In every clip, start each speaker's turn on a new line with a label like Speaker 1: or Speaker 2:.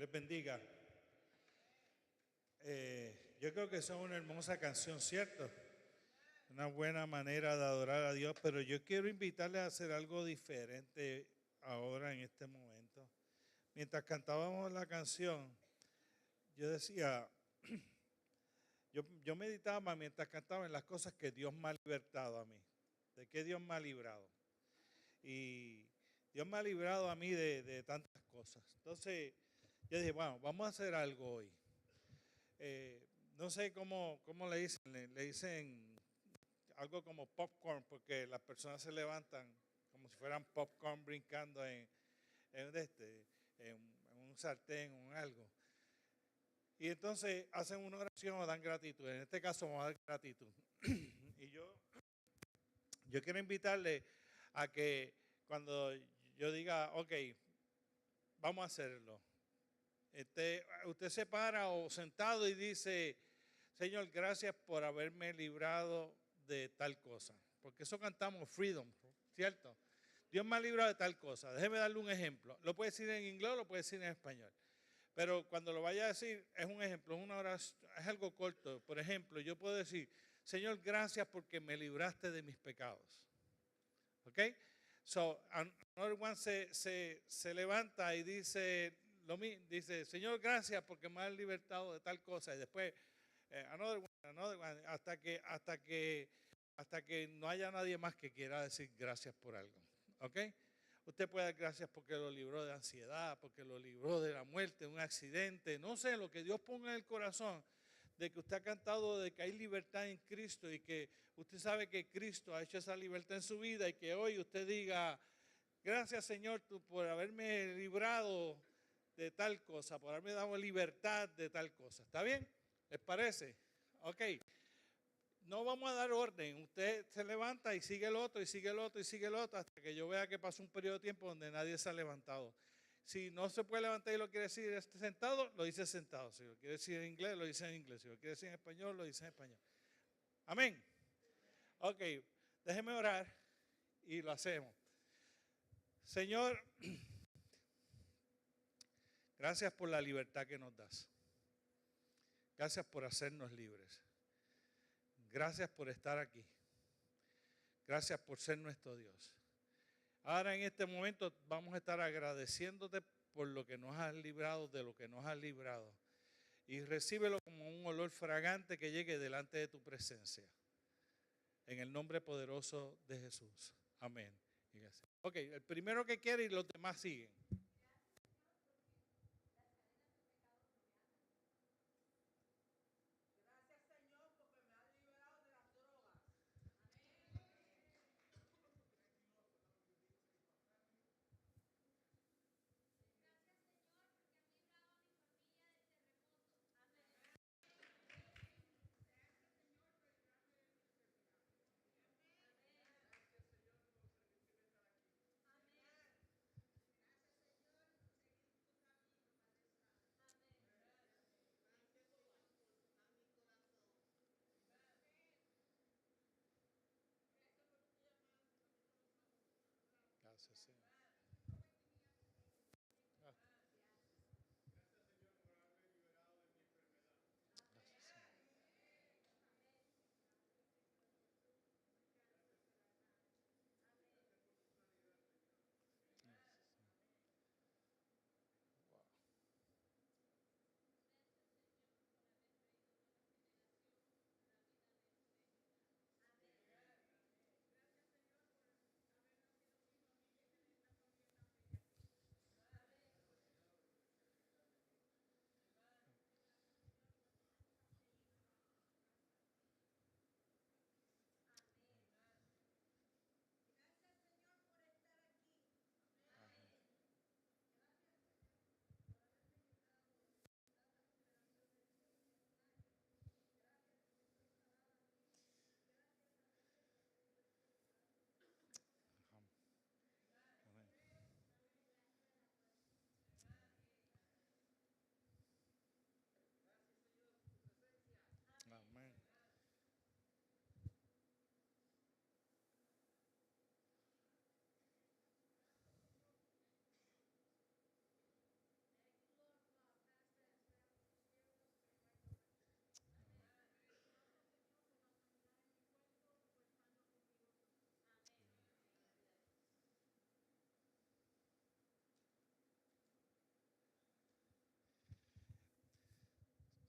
Speaker 1: les bendiga. Yo creo que eso es una hermosa canción, ¿cierto? Una buena manera de adorar a Dios, pero yo quiero invitarles a hacer algo diferente ahora en este momento. Mientras cantábamos la canción, yo decía, yo meditaba mientras cantaba en las cosas que Dios me ha libertado a mí. ¿De qué Dios me ha librado? Y Dios me ha librado a mí de tantas cosas. Entonces, yo dije, bueno, vamos a hacer algo hoy. No sé cómo le dicen, le dicen algo como popcorn, porque las personas se levantan como si fueran popcorn brincando en un sartén o en algo. Y entonces hacen una oración o dan gratitud. En este caso vamos a dar gratitud. Y yo quiero invitarle a que cuando yo diga, ok, vamos a hacerlo. Usted se para o sentado y dice, Señor, gracias por haberme librado de tal cosa. Porque eso cantamos freedom, ¿cierto? Dios me ha librado de tal cosa. Déjeme darle un ejemplo. Lo puede decir en inglés o lo puede decir en español. Pero cuando lo vaya a decir, es un ejemplo, una oración, es algo corto. Por ejemplo, yo puedo decir, Señor, gracias porque me libraste de mis pecados. ¿Ok? So, another one se levanta y dice, Señor, gracias porque me has libertado de tal cosa. Y después, another one, hasta que no haya nadie más que quiera decir gracias por algo. ¿Ok? Usted puede dar gracias porque lo libró de ansiedad, porque lo libró de la muerte, de un accidente, no sé, lo que Dios ponga en el corazón, de que usted ha cantado de que hay libertad en Cristo y que usted sabe que Cristo ha hecho esa libertad en su vida y que hoy usted diga, gracias Señor por haberme librado de tal cosa, por haberme dado libertad de tal cosa. ¿Está bien? ¿Les parece? Ok. No vamos a dar orden, usted se levanta y sigue el otro y sigue el otro y sigue el otro hasta que yo vea que pasa un periodo de tiempo donde nadie se ha levantado. Si no se puede levantar y lo quiere decir sentado, lo dice sentado. Si lo quiere decir en inglés, lo dice en inglés. Si lo quiere decir en español, lo dice en español. Amén. Ok, déjeme orar y lo hacemos. Señor, gracias por la libertad que nos das. Gracias por hacernos libres. Gracias por estar aquí. Gracias por ser nuestro Dios. Ahora en este momento vamos a estar agradeciéndote por lo que nos has librado, de lo que nos has librado. Y recíbelo como un olor fragante que llegue delante de tu presencia. En el nombre poderoso de Jesús. Amén. Ok, el primero que quiere y los demás siguen.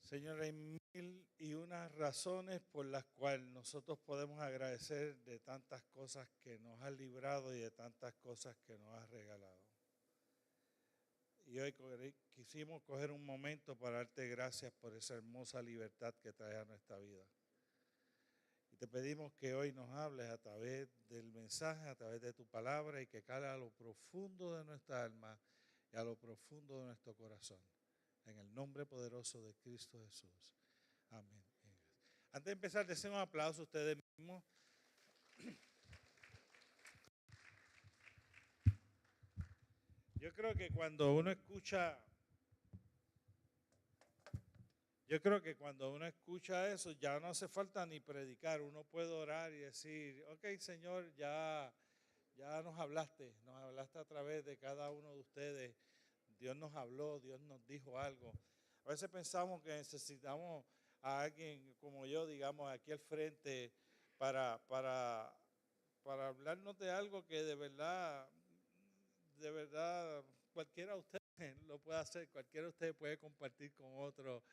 Speaker 1: Señor, hay mil y unas razones por las cuales nosotros podemos agradecer de tantas cosas que nos has librado y de tantas cosas que nos has regalado. Y hoy quisimos coger un momento para darte gracias por esa hermosa libertad que traes a nuestra vida. Y te pedimos que hoy nos hables a través del mensaje, a través de tu palabra y que cale a lo profundo de nuestra alma y a lo profundo de nuestro corazón. En el nombre poderoso de Cristo Jesús. Amén. Antes de empezar, deseen un aplauso a ustedes mismos. Yo creo que cuando uno escucha eso, ya no hace falta ni predicar. Uno puede orar y decir, ok, Señor, ya nos hablaste a través de cada uno de ustedes. Dios nos habló, Dios nos dijo algo. A veces pensamos que necesitamos a alguien como yo, digamos, aquí al frente para hablarnos de algo que de verdad, cualquiera de ustedes lo puede hacer. Cualquiera de ustedes puede compartir con otro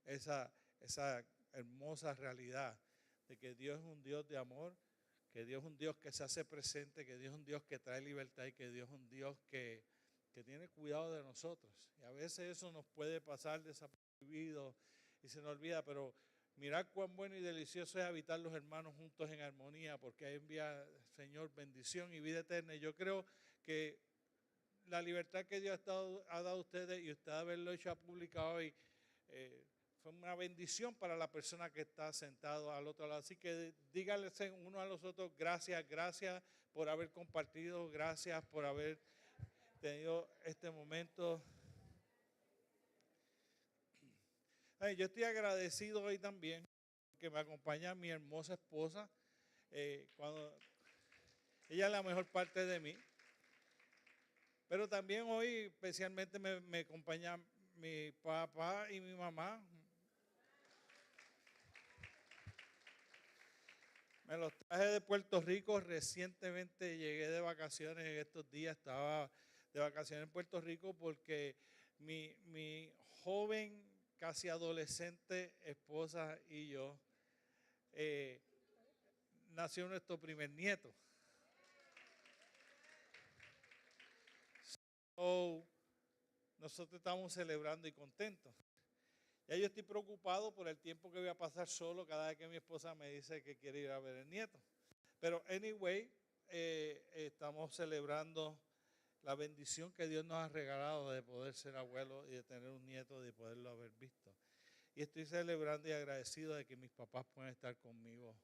Speaker 1: esa hermosa realidad de que Dios es un Dios de amor, que Dios es un Dios que se hace presente, que Dios es un Dios que trae libertad y que Dios es un Dios que tiene cuidado de nosotros. Y a veces eso nos puede pasar desapercibido y se nos olvida, pero mirad cuán bueno y delicioso es habitar los hermanos juntos en armonía, porque ahí envía, Señor, bendición y vida eterna. Y yo creo que la libertad que Dios ha dado a ustedes y usted haberlo hecho pública hoy, fue una bendición para la persona que está sentado al otro lado. Así que díganle uno a los otros, gracias por haber compartido, gracias por haber tenido este momento. Yo estoy agradecido hoy también que me acompaña mi hermosa esposa. Cuando ella es la mejor parte de mí. Pero también hoy especialmente me acompaña mi papá y mi mamá. Me los traje de Puerto Rico, recientemente llegué de vacaciones en estos días, estaba de vacaciones en Puerto Rico porque mi joven, casi adolescente esposa y yo, nació nuestro primer nieto. So, nosotros estamos celebrando y contentos. Ya yo estoy preocupado por el tiempo que voy a pasar solo cada vez que mi esposa me dice que quiere ir a ver el nieto. Pero anyway, estamos celebrando la bendición que Dios nos ha regalado de poder ser abuelo y de tener un nieto, de poderlo haber visto. Y estoy celebrando y agradecido de que mis papás puedan estar conmigo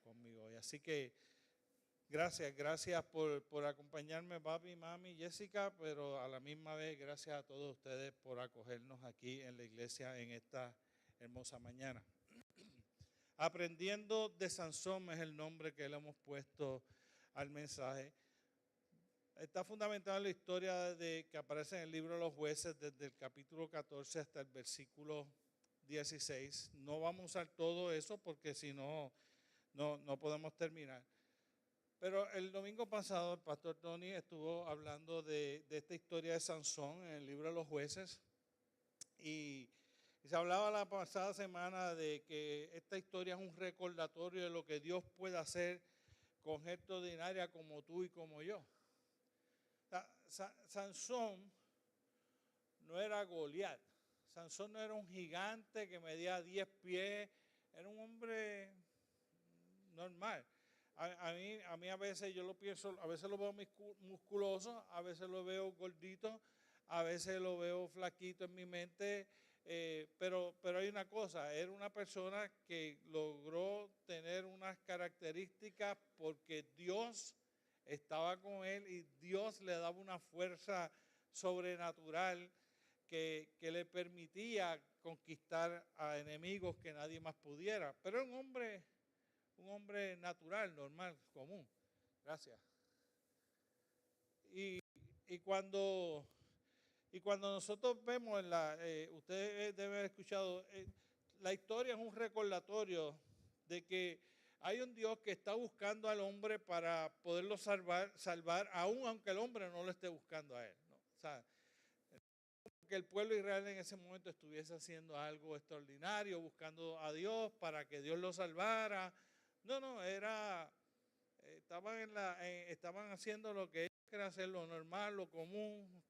Speaker 1: hoy. Así que gracias por acompañarme, papi, mami, Jessica, pero a la misma vez gracias a todos ustedes por acogernos aquí en la iglesia en esta hermosa mañana. Aprendiendo de Sansón es el nombre que le hemos puesto al mensaje. Está fundamentado en la historia que aparece en el libro de los jueces desde el capítulo 14 hasta el versículo 16. No vamos a usar todo eso porque si no podemos terminar. Pero el domingo pasado el pastor Tony estuvo hablando de esta historia de Sansón en el libro de los jueces y se hablaba la pasada semana de que esta historia es un recordatorio de lo que Dios puede hacer con gente ordinaria como tú y como yo. Sansón no era Goliat. Sansón no era un gigante que medía 10 pies. Era un hombre normal. A mí a veces yo lo pienso, a veces lo veo musculoso, a veces lo veo gordito, a veces lo veo flaquito en mi mente. Pero hay una cosa, era una persona que logró tener unas características porque Dios estaba con él y Dios le daba una fuerza sobrenatural que le permitía conquistar a enemigos que nadie más pudiera. Pero era un hombre natural, normal, común. Gracias. Y cuando nosotros vemos ustedes deben haber escuchado, la historia es un recordatorio de que hay un Dios que está buscando al hombre para poderlo salvar aún aunque el hombre no lo esté buscando a él, ¿no? O sea, que el pueblo de Israel en ese momento estuviese haciendo algo extraordinario, buscando a Dios para que Dios los salvara. No, estaban haciendo lo que ellos querían hacer, lo normal, lo común,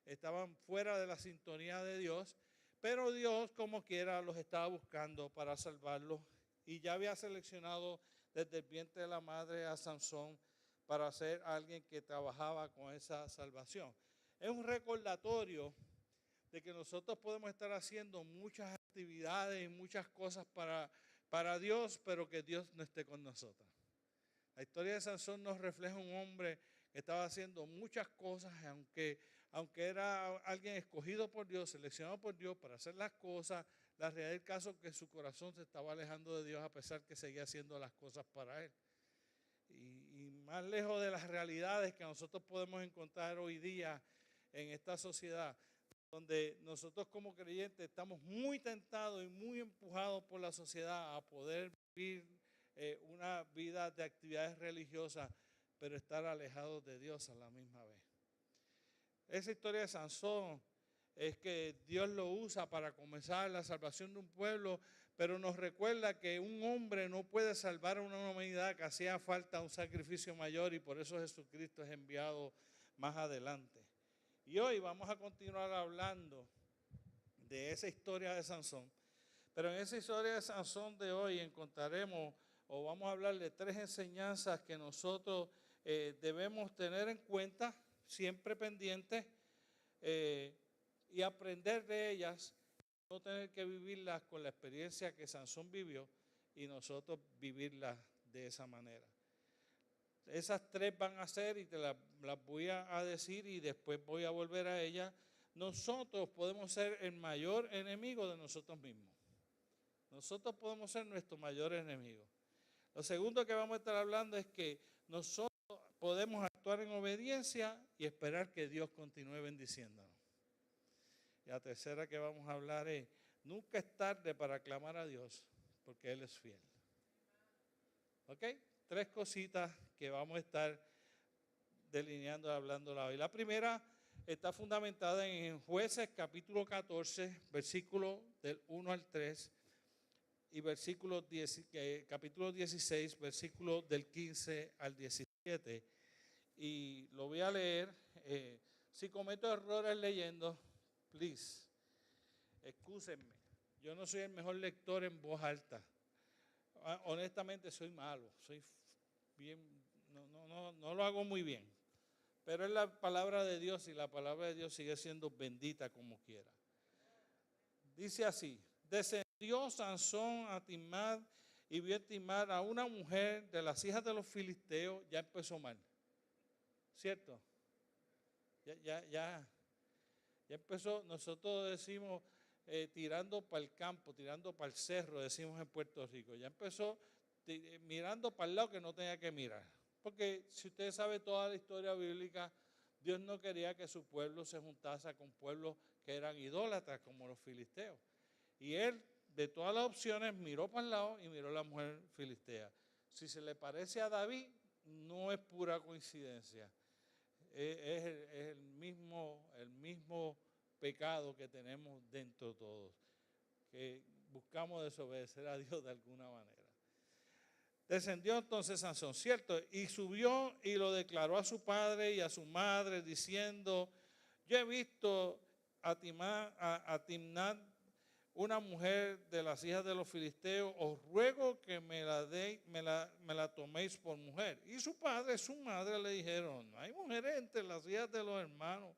Speaker 1: estaban fuera de la sintonía de Dios, pero Dios como quiera los estaba buscando para salvarlos y ya había seleccionado desde el vientre de la madre a Sansón para ser alguien que trabajaba con esa salvación. Es un recordatorio de que nosotros podemos estar haciendo muchas actividades y muchas cosas para Dios, pero que Dios no esté con nosotros. La historia de Sansón nos refleja un hombre que estaba haciendo muchas cosas, aunque era alguien escogido por Dios, seleccionado por Dios para hacer las cosas, la realidad del caso es que su corazón se estaba alejando de Dios a pesar que seguía haciendo las cosas para él. Y más lejos de las realidades que nosotros podemos encontrar hoy día en esta sociedad, donde nosotros como creyentes estamos muy tentados y muy empujados por la sociedad a poder vivir una vida de actividades religiosas, pero estar alejados de Dios a la misma vez. Esa historia de Sansón es que Dios lo usa para comenzar la salvación de un pueblo, pero nos recuerda que un hombre no puede salvar a una humanidad, que hacía falta un sacrificio mayor y por eso Jesucristo es enviado más adelante. Y hoy vamos a continuar hablando de esa historia de Sansón, pero en esa historia de Sansón de hoy encontraremos o vamos a hablar de 3 enseñanzas que nosotros debemos tener en cuenta, siempre pendientes, y aprender de ellas, no tener que vivirlas con la experiencia que Sansón vivió y nosotros vivirlas de esa manera. Esas 3 van a ser, y te las voy a decir y después voy a volver a ellas. Nosotros podemos ser el mayor enemigo de nosotros mismos. Nosotros podemos ser nuestro mayor enemigo. Lo segundo que vamos a estar hablando es que nosotros podemos actuar en obediencia y esperar que Dios continúe bendiciéndonos. Y la tercera que vamos a hablar es, nunca es tarde para clamar a Dios, porque Él es fiel. ¿Ok? 3 cositas que vamos a estar delineando y hablando hoy. La primera está fundamentada en Jueces capítulo 14, versículo del 1 al 3 y capítulo 16, versículo del 15 al 17. Y lo voy a leer. Si cometo errores leyendo, please, excúsenme. Yo no soy el mejor lector en voz alta. Honestamente soy malo, soy bien, no lo hago muy bien. Pero es la palabra de Dios y la palabra de Dios sigue siendo bendita como quiera. Dice así: descendió Sansón a Timnat y vio en Timnat a una mujer de las hijas de los filisteos. Ya empezó mal, ¿cierto? Ya empezó. Nosotros decimos tirando para el campo, tirando para el cerro, decimos en Puerto Rico. Ya empezó mirando para el lado que no tenía que mirar. Porque si usted sabe toda la historia bíblica, Dios no quería que su pueblo se juntase con pueblos que eran idólatras como los filisteos. Y él, de todas las opciones, miró para el lado y miró a la mujer filistea. Si se le parece a David, no es pura coincidencia. Es el mismo pecado que tenemos dentro de todos, que buscamos desobedecer a Dios de alguna manera. Descendió entonces Sansón, ¿cierto? Y subió y lo declaró a su padre y a su madre, diciendo: yo he visto a Timnat, una mujer de las hijas de los filisteos, os ruego que me la toméis por mujer. Y su padre y su madre le dijeron: no hay mujeres entre las hijas de los hermanos,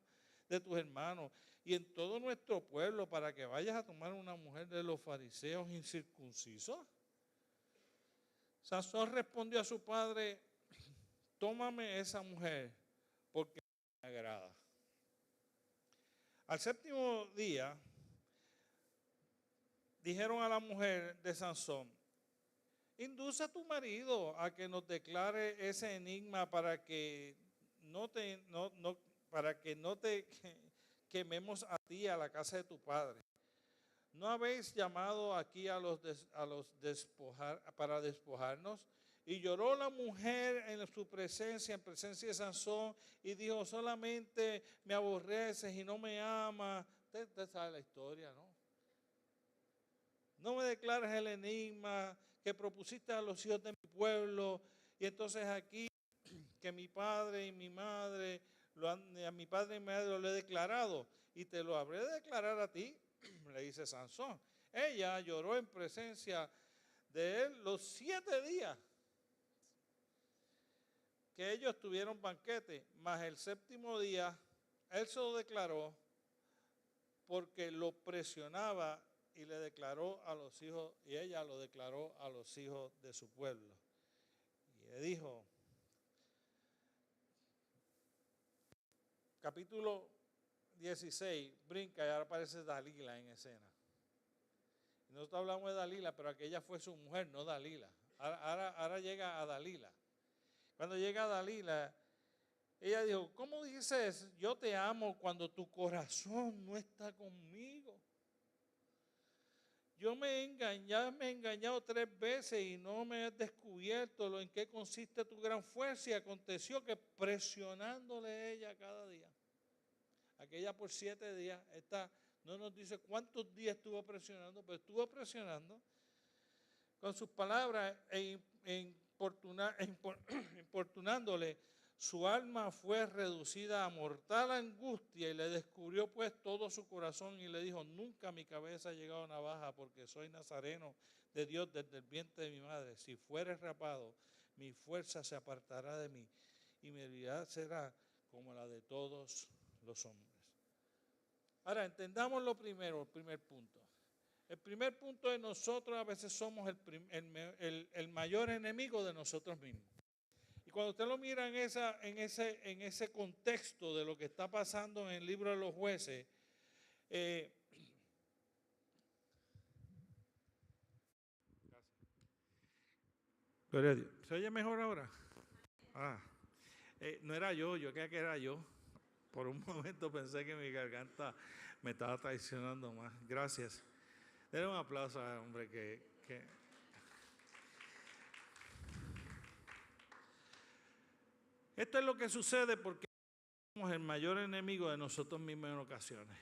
Speaker 1: de tus hermanos, y en todo nuestro pueblo, para que vayas a tomar una mujer de los fariseos incircuncisos. Sansón respondió a su padre: tómame esa mujer, porque me agrada. Al 7º día, dijeron a la mujer de Sansón: induce a tu marido a que nos declare ese enigma para que no te quememos a ti, a la casa de tu padre. ¿No habéis llamado aquí para despojarnos? Y lloró la mujer en su presencia, en presencia de Sansón, y dijo, solamente me aborreces y no me amas. Usted sabe la historia, ¿no? No me declaras el enigma que propusiste a los hijos de mi pueblo. Y entonces aquí, que mi padre y mi madre, a mi padre y mi madre lo he declarado, y te lo habré de declarar a ti, le dice Sansón. Ella lloró en presencia de él los 7 días que ellos tuvieron banquete, mas el 7º día él se lo declaró porque lo presionaba y le declaró a los hijos, y ella lo declaró a los hijos de su pueblo. Y le dijo, capítulo 16, brinca y ahora aparece Dalila en escena. Nosotros hablamos de Dalila, pero aquella fue su mujer, no Dalila. Ahora llega a Dalila. Cuando llega a Dalila, ella dijo, ¿cómo dices yo te amo cuando tu corazón no está conmigo? Yo me he engañado 3 veces y no me has descubierto lo en qué consiste tu gran fuerza. Y aconteció que presionándole ella cada día, aquella por 7 días, esta no nos dice cuántos días estuvo presionando, pero estuvo presionando con sus palabras importunándole. Su alma fue reducida a mortal angustia y le descubrió pues todo su corazón y le dijo, nunca mi cabeza ha llegado a navaja porque soy nazareno de Dios desde el vientre de mi madre. Si fueres rapado, mi fuerza se apartará de mí y mi vida será como la de todos los hombres. Ahora, entendamos lo primero, el primer punto. El primer punto es nosotros a veces somos el mayor enemigo de nosotros mismos. Y cuando usted lo mira en ese contexto de lo que está pasando en el libro de los jueces, gloria a Dios. ¿Se oye mejor ahora? No era yo creía que era yo. Por un momento pensé que mi garganta me estaba traicionando más. Gracias. Denle un aplauso a hombre que... Esto es lo que sucede porque somos el mayor enemigo de nosotros mismos en ocasiones.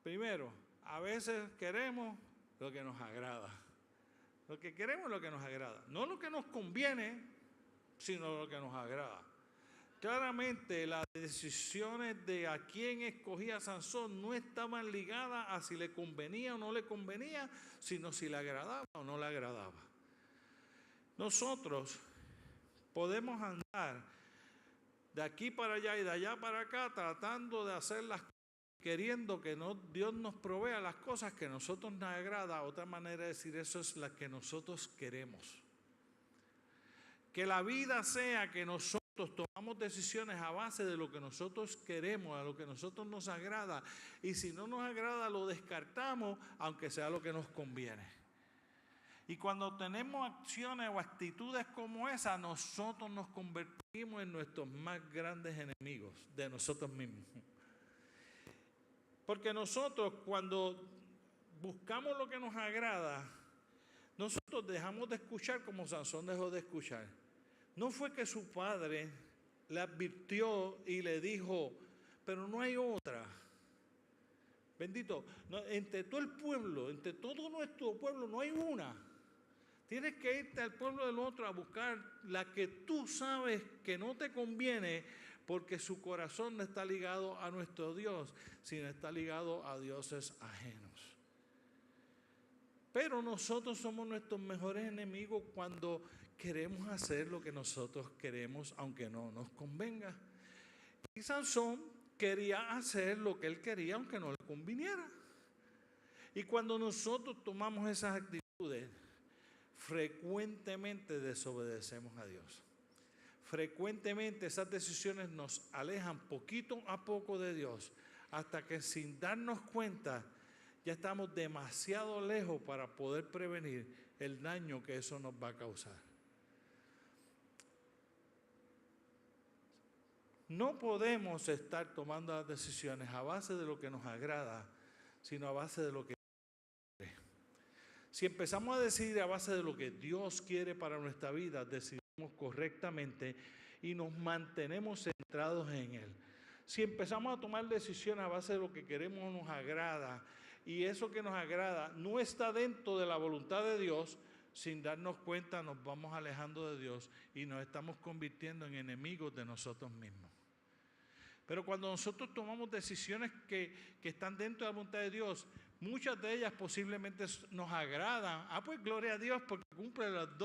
Speaker 1: Primero, a veces queremos lo que nos agrada. Lo que queremos es lo que nos agrada. No lo que nos conviene, sino lo que nos agrada. Claramente las decisiones de a quién escogía Sansón no estaban ligadas a si le convenía o no le convenía, sino si le agradaba o no le agradaba. Nosotros podemos andar de aquí para allá y de allá para acá tratando de hacer las cosas, queriendo que Dios nos provea las cosas que a nosotros nos agrada. Otra manera de decir eso es la que nosotros queremos. Que la vida sea que nosotros tomamos decisiones a base de lo que nosotros queremos, a lo que a nosotros nos agrada. Y si no nos agrada, lo descartamos, aunque sea lo que nos conviene. Y cuando tenemos acciones o actitudes como esa, nosotros nos convertimos en nuestros más grandes enemigos de nosotros mismos. Porque nosotros cuando buscamos lo que nos agrada, nosotros dejamos de escuchar como Sansón dejó de escuchar. No fue que su padre le advirtió y le dijo, pero no hay otra. Bendito, entre todo el pueblo, entre todo nuestro pueblo, no hay una. Tienes que irte al pueblo del otro a buscar la que tú sabes que no te conviene, porque su corazón no está ligado a nuestro Dios, sino está ligado a dioses ajenos. Pero nosotros somos nuestros mejores enemigos cuando queremos hacer lo que nosotros queremos, aunque no nos convenga. Y Sansón quería hacer lo que él quería, aunque no le conviniera. Y cuando nosotros tomamos esas actitudes, frecuentemente desobedecemos a Dios. Frecuentemente esas decisiones nos alejan poquito a poco de Dios, hasta que sin darnos cuenta ya estamos demasiado lejos para poder prevenir el daño que eso nos va a causar. No podemos estar tomando las decisiones a base de lo que nos agrada, sino a base de lo que
Speaker 2: Si empezamos a decidir a base de lo que Dios quiere para nuestra vida, decidimos correctamente y nos mantenemos centrados en Él. Si empezamos a tomar decisiones a base de lo que queremos o nos agrada, y eso que nos agrada no está dentro de la voluntad de Dios, sin darnos cuenta nos vamos alejando de Dios y nos estamos convirtiendo en enemigos de nosotros mismos. Pero cuando nosotros tomamos decisiones que están dentro de la voluntad de Dios, muchas de ellas posiblemente nos agradan. Pues gloria a Dios porque cumple los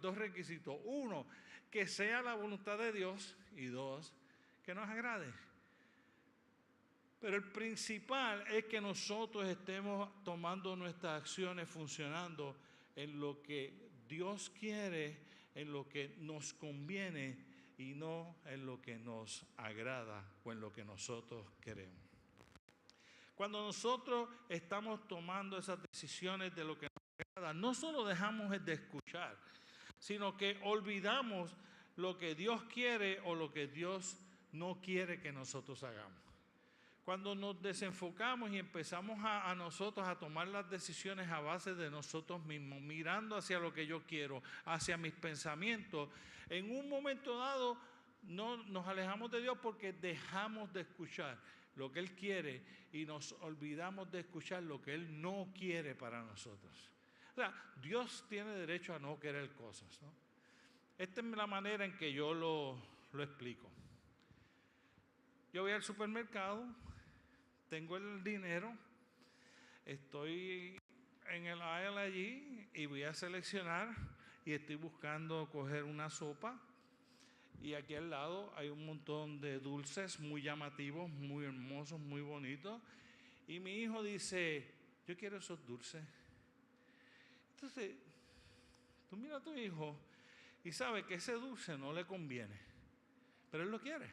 Speaker 2: dos requisitos. Uno, que sea la voluntad de Dios, y dos, que nos agrade. Pero el principal es que nosotros estemos tomando nuestras acciones funcionando en lo que Dios quiere, en lo que nos conviene y no en lo que nos agrada o en lo que nosotros queremos. Cuando nosotros estamos tomando esas decisiones de lo que nos agrada, no solo dejamos de escuchar, sino que olvidamos lo que Dios quiere o lo que Dios no quiere que nosotros hagamos. Cuando nos desenfocamos y empezamos a nosotros a tomar las decisiones a base de nosotros mismos, mirando hacia lo que yo quiero, hacia mis pensamientos, en un momento dado no nos alejamos de Dios porque dejamos de escuchar lo que Él quiere y nos olvidamos de escuchar lo que Él no quiere para nosotros. O sea, Dios tiene derecho a no querer cosas, ¿no? Esta es la manera en que yo lo explico. Yo voy al supermercado, tengo el dinero, estoy en el aisle allí y voy a seleccionar y estoy buscando coger una sopa y aquí al lado hay un montón de dulces muy llamativos, muy hermosos, muy bonitos y mi hijo dice, yo quiero esos dulces. Entonces, tú mira a tu hijo y sabes que ese dulce no le conviene, pero él lo quiere,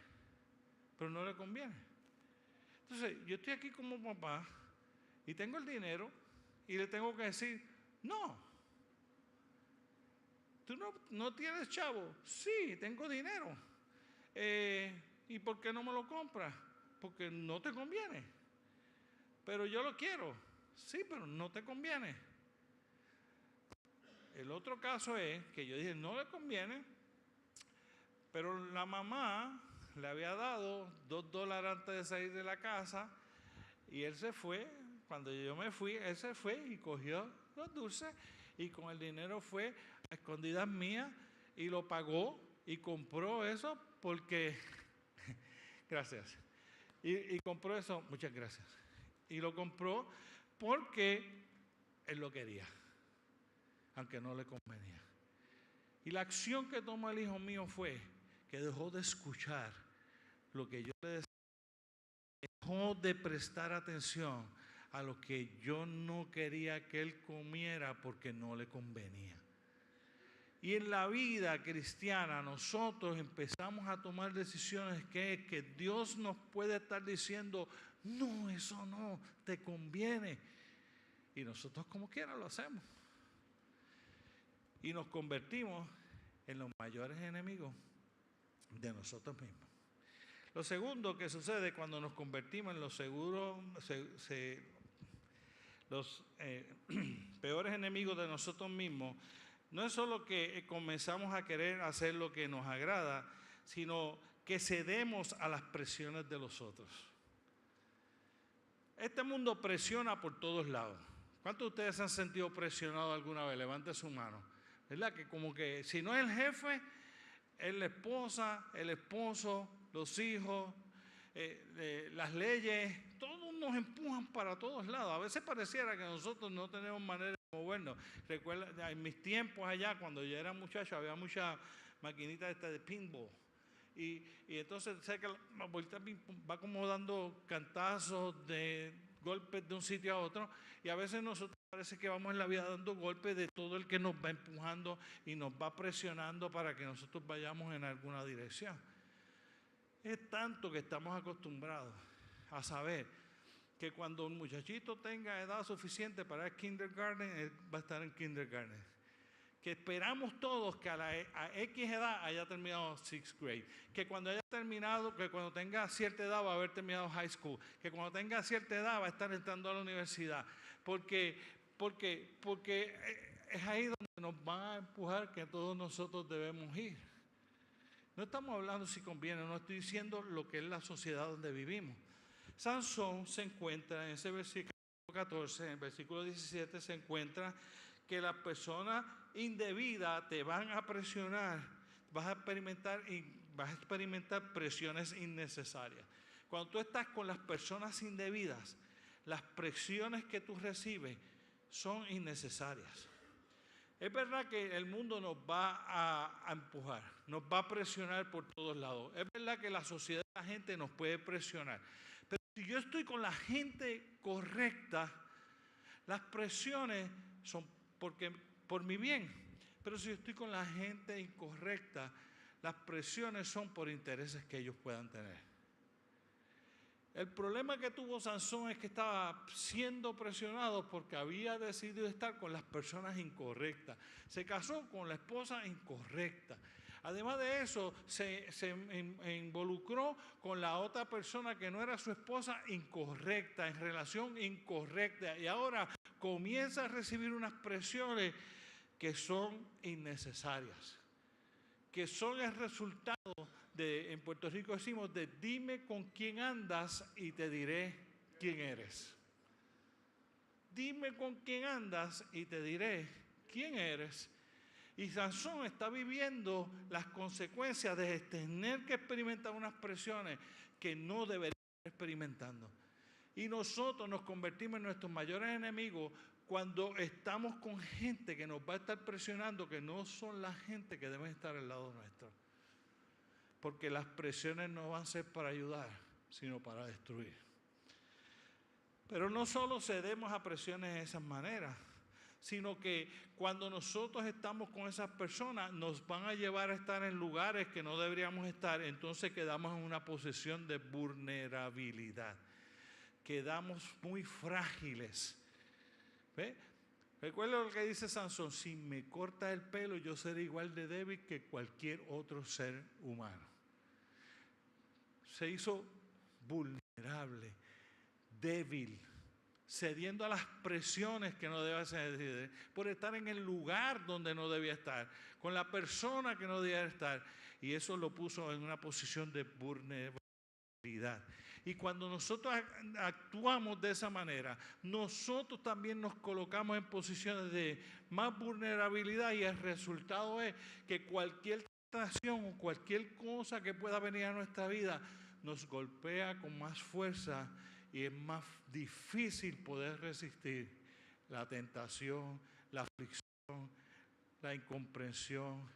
Speaker 2: pero no le conviene. Entonces, yo estoy aquí como papá y tengo el dinero y le tengo que decir, no. ¿Tú no tienes chavo? Sí, tengo dinero. ¿Y por qué no me lo compras? Porque no te conviene. Pero yo lo quiero. Sí, pero no te conviene. El otro caso es que yo dije, no le conviene, pero la mamá le había dado $2 antes de salir de la casa y él se fue. Cuando yo me fui, él se fue y cogió los dulces y con el dinero fue a escondidas mías y lo pagó y compró eso porque, gracias, y compró eso, muchas gracias, y lo compró porque él lo quería, aunque no le convenía. Y la acción que tomó el hijo mío fue que dejó de escuchar lo que yo le decía, dejó de prestar atención a lo que yo no quería que él comiera porque no le convenía. Y en la vida cristiana nosotros empezamos a tomar decisiones que Dios nos puede estar diciendo, no, eso no te conviene. Y nosotros como quiera lo hacemos. Y nos convertimos en los mayores enemigos de nosotros mismos. Lo segundo que sucede cuando nos convertimos en los peores enemigos de nosotros mismos, no es solo que comenzamos a querer hacer lo que nos agrada, sino que cedemos a las presiones de los otros. Este mundo presiona por todos lados. ¿Cuántos de ustedes se han sentido presionados alguna vez? Levante su mano. ¿Verdad? Que como que si no es el jefe, es la esposa, el esposo, los hijos, las leyes, todos nos empujan para todos lados. A veces pareciera que nosotros no tenemos manera de movernos. Recuerda, en mis tiempos allá, cuando yo era muchacho, había muchas maquinitas de pinball. Y entonces sé que la bolita va como dando cantazos de golpes de un sitio a otro y a veces nosotros parece que vamos en la vida dando golpes de todo el que nos va empujando y nos va presionando para que nosotros vayamos en alguna dirección. Es tanto que estamos acostumbrados a saber que cuando un muchachito tenga edad suficiente para el kindergarten, él va a estar en kindergarten. Que esperamos todos que a X edad haya terminado sixth grade, que cuando haya terminado, que cuando tenga cierta edad va a haber terminado high school, que cuando tenga cierta edad va a estar entrando a la universidad, porque ¿Por qué? Porque es ahí donde nos va a empujar que todos nosotros debemos ir. No estamos hablando si conviene, no estoy diciendo lo que es la sociedad donde vivimos. Sansón se encuentra en ese versículo 14, en el versículo 17 se encuentra que las personas indebidas te van a presionar, vas a experimentar presiones innecesarias. Cuando tú estás con las personas indebidas, las presiones que tú recibes son innecesarias. Es verdad que el mundo nos va a empujar, nos va a presionar por todos lados. Es verdad que la sociedad, la gente nos puede presionar. Pero si yo estoy con la gente correcta, las presiones son por mi bien. Pero si yo estoy con la gente incorrecta, las presiones son por intereses que ellos puedan tener. El problema que tuvo Sansón es que estaba siendo presionado porque había decidido estar con las personas incorrectas. Se casó con la esposa incorrecta. Además de eso, se involucró con la otra persona que no era su esposa incorrecta, en relación incorrecta. Y ahora comienza a recibir unas presiones que son innecesarias, que son el resultado de, en Puerto Rico decimos, de dime con quién andas y te diré quién eres. Dime con quién andas y te diré quién eres. Y Sansón está viviendo las consecuencias de tener que experimentar unas presiones que no debería estar experimentando. Y nosotros nos convertimos en nuestros mayores enemigos cuando estamos con gente que nos va a estar presionando, que no son la gente que deben estar al lado nuestro. Porque las presiones no van a ser para ayudar, sino para destruir. Pero no solo cedemos a presiones de esas maneras, sino que cuando nosotros estamos con esas personas, nos van a llevar a estar en lugares que no deberíamos estar, entonces quedamos en una posición de vulnerabilidad. Quedamos muy frágiles. ¿Ve? Recuerda lo que dice Sansón: si me corta el pelo, yo seré igual de débil que cualquier otro ser humano. Se hizo vulnerable, débil, cediendo a las presiones que no debía ceder, por estar en el lugar donde no debía estar, con la persona que no debía estar, y eso lo puso en una posición de vulnerabilidad. Y cuando nosotros actuamos de esa manera, nosotros también nos colocamos en posiciones de más vulnerabilidad, y el resultado es que cualquier tentación o cualquier cosa que pueda venir a nuestra vida nos golpea con más fuerza y es más difícil poder resistir la tentación, la aflicción, la incomprensión,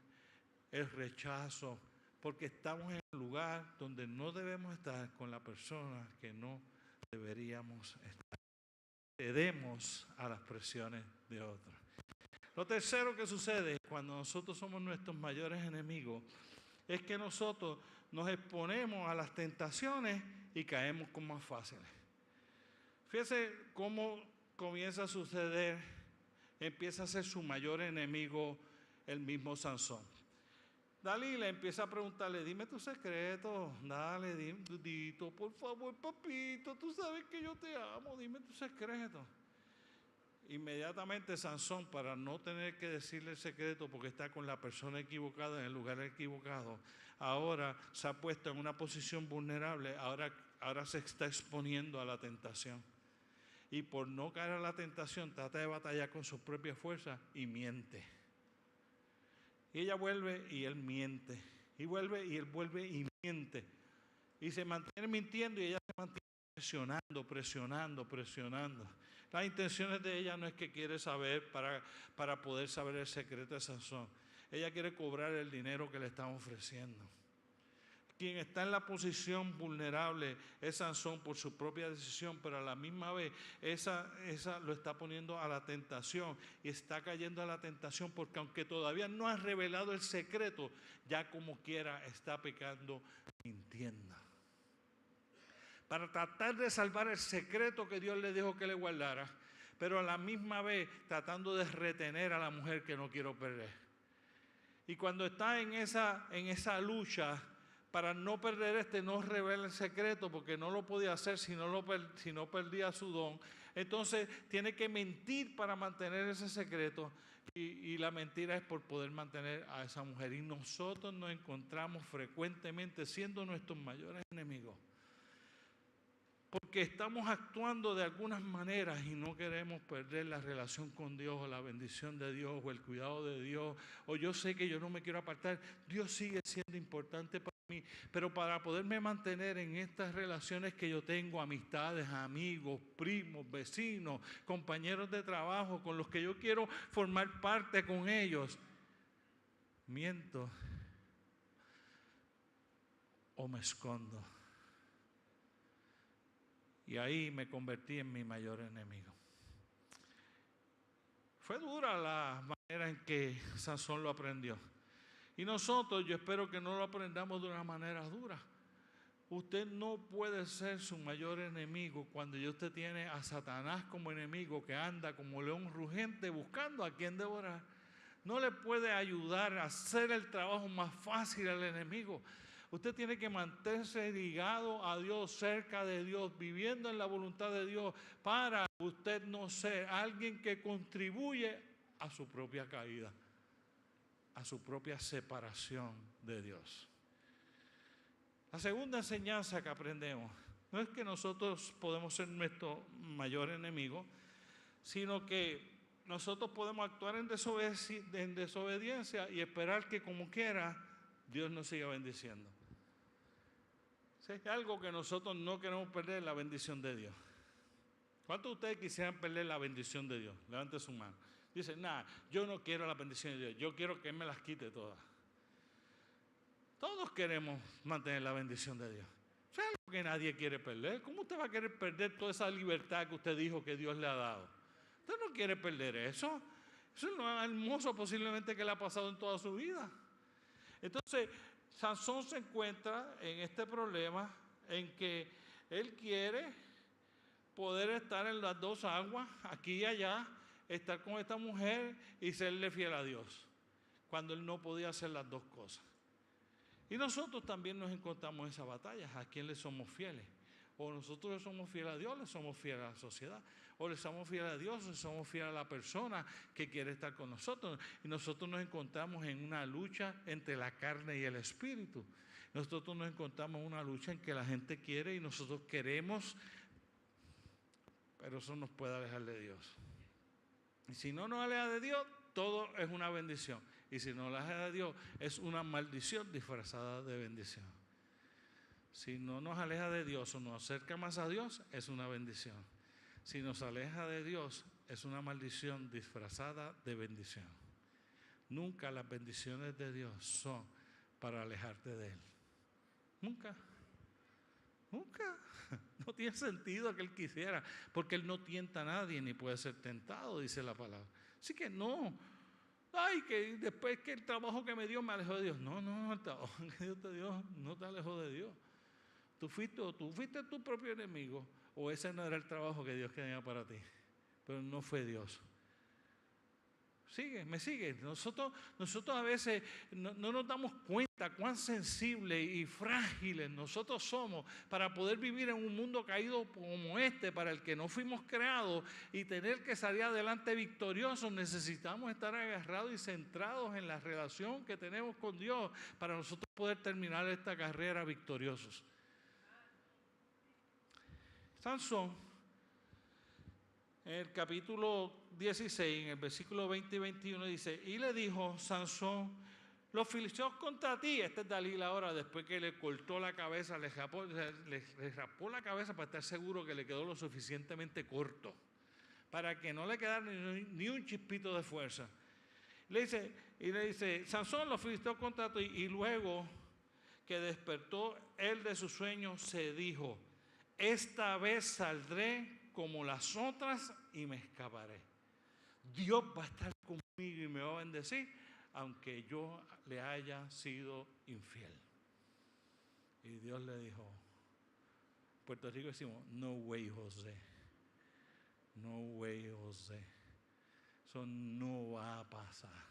Speaker 2: el rechazo, porque estamos en un lugar donde no debemos estar con la persona que no deberíamos estar. Cedemos a las presiones de otros. Lo tercero que sucede cuando nosotros somos nuestros mayores enemigos es que nosotros nos exponemos a las tentaciones y caemos con más fáciles. Fíjese cómo comienza a suceder, empieza a ser su mayor enemigo el mismo Sansón. Dalila empieza a preguntarle: dime tu secreto, dale, dime, Dudito, por favor, papito, tú sabes que yo te amo, dime tu secreto. Inmediatamente Sansón, para no tener que decirle el secreto porque está con la persona equivocada en el lugar equivocado, ahora se ha puesto en una posición vulnerable, ahora se está exponiendo a la tentación. Y por no caer a la tentación, trata de batallar con sus propias fuerzas y miente. Y ella vuelve y él miente. Y vuelve y él vuelve y miente. Y se mantiene mintiendo y ella se mantiene presionando. Las intenciones de ella no es que quiere saber para poder saber el secreto de Sansón. Ella quiere cobrar el dinero que le están ofreciendo. Quien está en la posición vulnerable es Sansón por su propia decisión, pero a la misma vez esa lo está poniendo a la tentación y está cayendo a la tentación porque aunque todavía no ha revelado el secreto, ya como quiera está pecando, mintiendo. Para tratar de salvar el secreto que Dios le dijo que le guardara, pero a la misma vez tratando de retener a la mujer que no quiero perder. Y cuando está en esa lucha, para no perder no revela el secreto, porque no lo podía hacer si no perdía su don. Entonces tiene que mentir para mantener ese secreto, y la mentira es por poder mantener a esa mujer. Y nosotros nos encontramos frecuentemente siendo nuestros mayores enemigos, porque estamos actuando de algunas maneras y no queremos perder la relación con Dios, o la bendición de Dios, o el cuidado de Dios, o yo sé que yo no me quiero apartar. Dios sigue siendo importante para mí, pero para poderme mantener en estas relaciones que yo tengo, amistades, amigos, primos, vecinos, compañeros de trabajo, con los que yo quiero formar parte con ellos, miento o me escondo. Y ahí me convertí en mi mayor enemigo. Fue dura la manera en que Sansón lo aprendió. Y nosotros, yo espero que no lo aprendamos de una manera dura. Usted no puede ser su mayor enemigo cuando usted tiene a Satanás como enemigo, que anda como león rugiente buscando a quien devorar. No le puede ayudar a hacer el trabajo más fácil al enemigo. Usted tiene que mantenerse ligado a Dios, cerca de Dios, viviendo en la voluntad de Dios, para usted no ser alguien que contribuye a su propia caída, a su propia separación de Dios. La segunda enseñanza que aprendemos no es que nosotros podemos ser nuestro mayor enemigo, sino que nosotros podemos actuar en desobediencia y esperar que como quiera Dios nos siga bendiciendo. Si hay algo que nosotros no queremos perder, la bendición de Dios. ¿Cuántos de ustedes quisieran perder la bendición de Dios? Levante su mano. Dicen, yo no quiero la bendición de Dios, yo quiero que Él me las quite todas. Todos queremos mantener la bendición de Dios. Es algo que nadie quiere perder. ¿Cómo usted va a querer perder toda esa libertad que usted dijo que Dios le ha dado? Usted no quiere perder eso. Eso es lo hermoso posiblemente que le ha pasado en toda su vida. Entonces, Sansón se encuentra en este problema en que él quiere poder estar en las dos aguas, aquí y allá, estar con esta mujer y serle fiel a Dios, cuando él no podía hacer las dos cosas. Y nosotros también nos encontramos en esa batalla. ¿A quién le somos fieles? O nosotros le somos fieles a Dios, le somos fieles a la sociedad. O le somos fieles a Dios, o le somos fieles a la persona que quiere estar con nosotros. Y nosotros nos encontramos en una lucha entre la carne y el espíritu. Nosotros nos encontramos en una lucha en que la gente quiere y nosotros queremos, pero eso nos puede alejar de Dios. Y si no nos aleja de Dios, todo es una bendición. Y si nos aleja de Dios, es una maldición disfrazada de bendición. Si no nos aleja de Dios o nos acerca más a Dios, es una bendición. Si nos aleja de Dios, es una maldición disfrazada de bendición. Nunca las bendiciones de Dios son para alejarte de Él. Nunca. Nunca. No tiene sentido que Él quisiera, porque Él no tienta a nadie ni puede ser tentado, dice la palabra. Así que no. Ay, que después que el trabajo que me dio me alejó de Dios. No, el trabajo que Dios te dio no te alejó de Dios. Tú fuiste tu propio enemigo, o ese no era el trabajo que Dios tenía para ti, pero no fue Dios. Me sigue. Nosotros a veces no nos damos cuenta cuán sensibles y frágiles nosotros somos para poder vivir en un mundo caído como este, para el que no fuimos creados, y tener que salir adelante victoriosos. Necesitamos estar agarrados y centrados en la relación que tenemos con Dios para nosotros poder terminar esta carrera victoriosos. Sansón, en el capítulo 16, en el versículo 20 y 21 dice, y le dijo Sansón, los filisteos contra ti. Este es Dalila ahora, después que le cortó la cabeza, le rapó la cabeza para estar seguro que le quedó lo suficientemente corto, para que no le quedara ni un chispito de fuerza. Le dice, Sansón, los filisteos contra ti. Y luego que despertó él de su sueño, se dijo, esta vez saldré como las otras y me escaparé. Dios va a estar conmigo y me va a bendecir, aunque yo le haya sido infiel. Y Dios le dijo, en Puerto Rico decimos, no way, José. No way, José. Eso no va a pasar.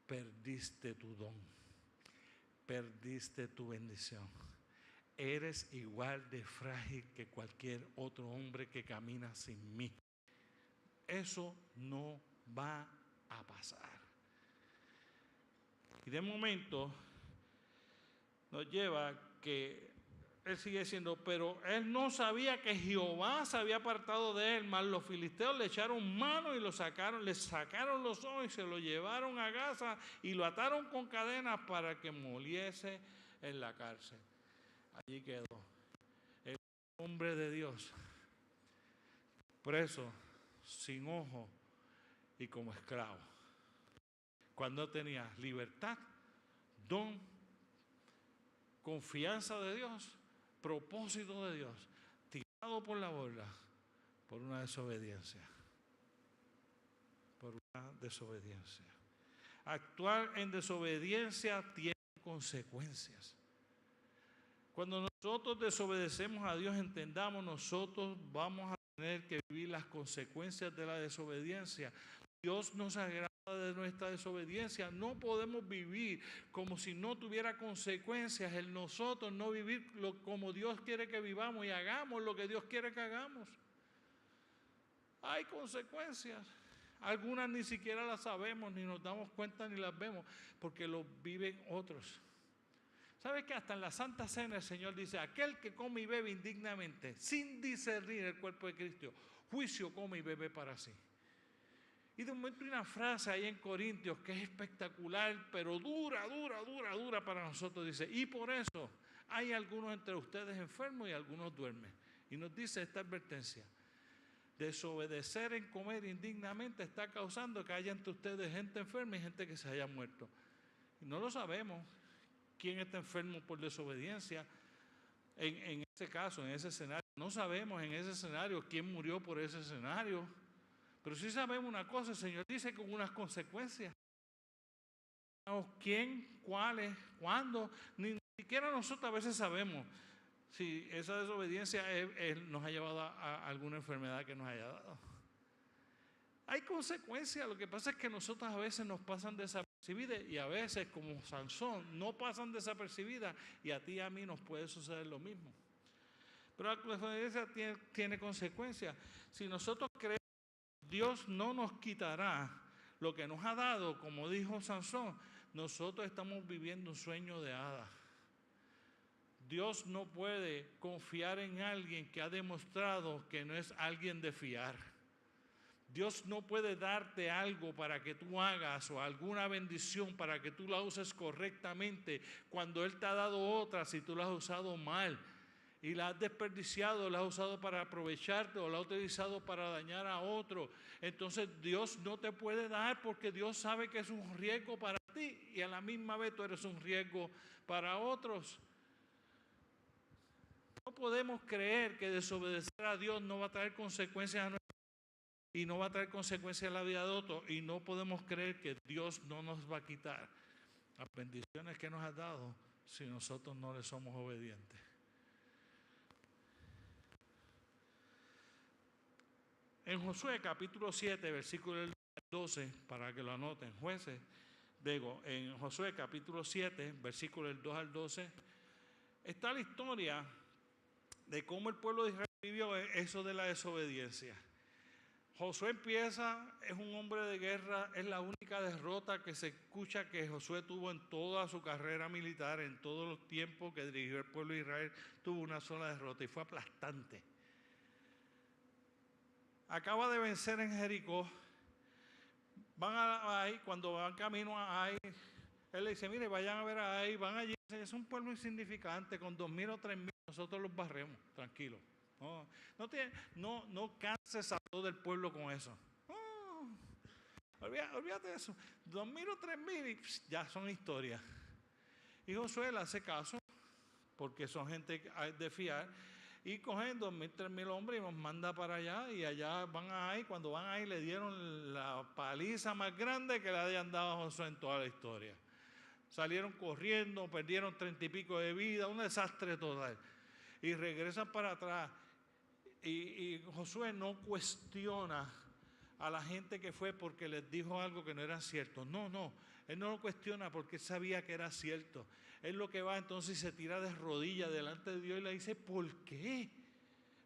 Speaker 2: Perdiste tu don. perdiste tu bendición. Eres igual de frágil que cualquier otro hombre que camina sin mí. Eso no va a pasar. Y de momento nos lleva que él sigue diciendo, pero él no sabía que Jehová se había apartado de él, mas los filisteos le echaron mano y le sacaron los ojos y se lo llevaron a Gaza y lo ataron con cadenas para que muriese en la cárcel. Allí quedó el hombre de Dios, preso, sin ojo y como esclavo. Cuando tenía libertad, don, confianza de Dios, propósito de Dios, tirado por la borda por una desobediencia. Por una desobediencia. Actuar en desobediencia tiene consecuencias. Cuando nosotros desobedecemos a Dios, entendamos, nosotros vamos a tener que vivir las consecuencias de la desobediencia. Dios nos agrada de nuestra desobediencia. No podemos vivir como si no tuviera consecuencias en nosotros, no vivir como Dios quiere que vivamos y hagamos lo que Dios quiere que hagamos. Hay consecuencias. Algunas ni siquiera las sabemos, ni nos damos cuenta, ni las vemos, porque lo viven otros. ¿Sabes que hasta en la Santa Cena el Señor dice, aquel que come y bebe indignamente, sin discernir el cuerpo de Cristo, juicio come y bebe para sí? Y de momento hay una frase ahí en Corintios que es espectacular, pero dura para nosotros. Dice, y por eso hay algunos entre ustedes enfermos y algunos duermen. Y nos dice esta advertencia, desobedecer en comer indignamente está causando que haya entre ustedes gente enferma y gente que se haya muerto. Y no lo sabemos quién está enfermo por desobediencia en ese caso, en ese escenario. No sabemos en ese escenario quién murió por ese escenario. Pero sí sabemos una cosa, el Señor dice con unas consecuencias. ¿Quién? ¿Cuáles? ¿Cuándo? Ni siquiera nosotros a veces sabemos si esa desobediencia nos ha llevado a alguna enfermedad que nos haya dado. Hay consecuencias, lo que pasa es que nosotros a veces nos pasan desapercibidas y a veces, como Sansón, no pasan desapercibidas y a ti y a mí nos puede suceder lo mismo. Pero la desobediencia tiene consecuencias. Si nosotros creemos, Dios no nos quitará lo que nos ha dado, como dijo Sansón, nosotros estamos viviendo un sueño de hadas. Dios no puede confiar en alguien que ha demostrado que no es alguien de fiar. Dios no puede darte algo para que tú hagas o alguna bendición para que tú la uses correctamente cuando Él te ha dado otra si tú la has usado mal. Y la has desperdiciado, la has usado para aprovecharte o la has utilizado para dañar a otro. Entonces Dios no te puede dar porque Dios sabe que es un riesgo para ti y a la misma vez tú eres un riesgo para otros. No podemos creer que desobedecer a Dios no va a traer consecuencias a nuestra vida y no va a traer consecuencias a la vida de otros. Y no podemos creer que Dios no nos va a quitar las bendiciones que nos ha dado si nosotros no le somos obedientes. En Josué capítulo 7, versículo 12, para que lo anoten, en Josué capítulo 7, versículo del 2 al 12, está la historia de cómo el pueblo de Israel vivió eso de la desobediencia. Josué empieza, es un hombre de guerra, es la única derrota que se escucha que Josué tuvo en toda su carrera militar, en todos los tiempos que dirigió el pueblo de Israel, tuvo una sola derrota y fue aplastante. Acaba de vencer en Jericó, van a Ai, cuando van camino a Ai, él le dice, mire, vayan a ver a Ai, van allí, es un pueblo insignificante, con 2,000 o 3,000 nosotros los barremos, tranquilo. No canses a todo el pueblo con eso. Olvídate de eso. 2,000 o 3,000 y ya son historias. Y Josué le hace caso, porque son gente de fiar. Y cogen 2,000, 3,000 hombres y nos manda para allá. Y allá van ahí. Cuando van ahí le dieron la paliza más grande que le hayan dado a Josué en toda la historia. Salieron corriendo, perdieron 30 y pico de vida, un desastre total. Y regresan para atrás. Y Josué no cuestiona a la gente que fue porque les dijo algo que no era cierto. No, él no lo cuestiona porque él sabía que era cierto. Él lo que va entonces se tira de rodillas delante de Dios y le dice, ¿por qué?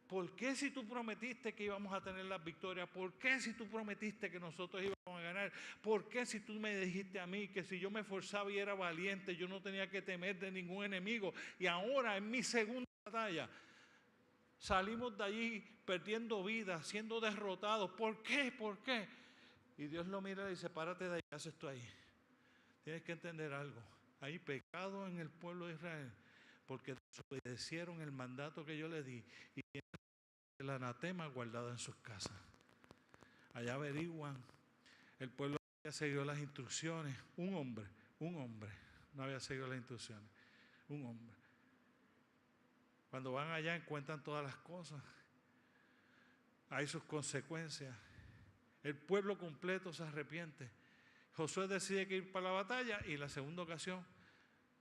Speaker 2: ¿Por qué si tú prometiste que íbamos a tener las victorias? ¿Por qué si tú prometiste que nosotros íbamos a ganar? ¿Por qué si tú me dijiste a mí que si yo me esforzaba y era valiente, yo no tenía que temer de ningún enemigo? Y ahora en mi segunda batalla salimos de allí perdiendo vidas, siendo derrotados. ¿Por qué? ¿Por qué? Y Dios lo mira y dice, párate de ahí, ¿qué haces tú ahí? Tienes que entender algo. Hay pecado en el pueblo de Israel porque desobedecieron el mandato que yo les di y tienen el anatema guardado en sus casas. Allá averiguan, el pueblo no había seguido las instrucciones. Un hombre no había seguido las instrucciones. Un hombre. Cuando van allá encuentran todas las cosas. Hay sus consecuencias. El pueblo completo se arrepiente. Josué decide que ir para la batalla y la segunda ocasión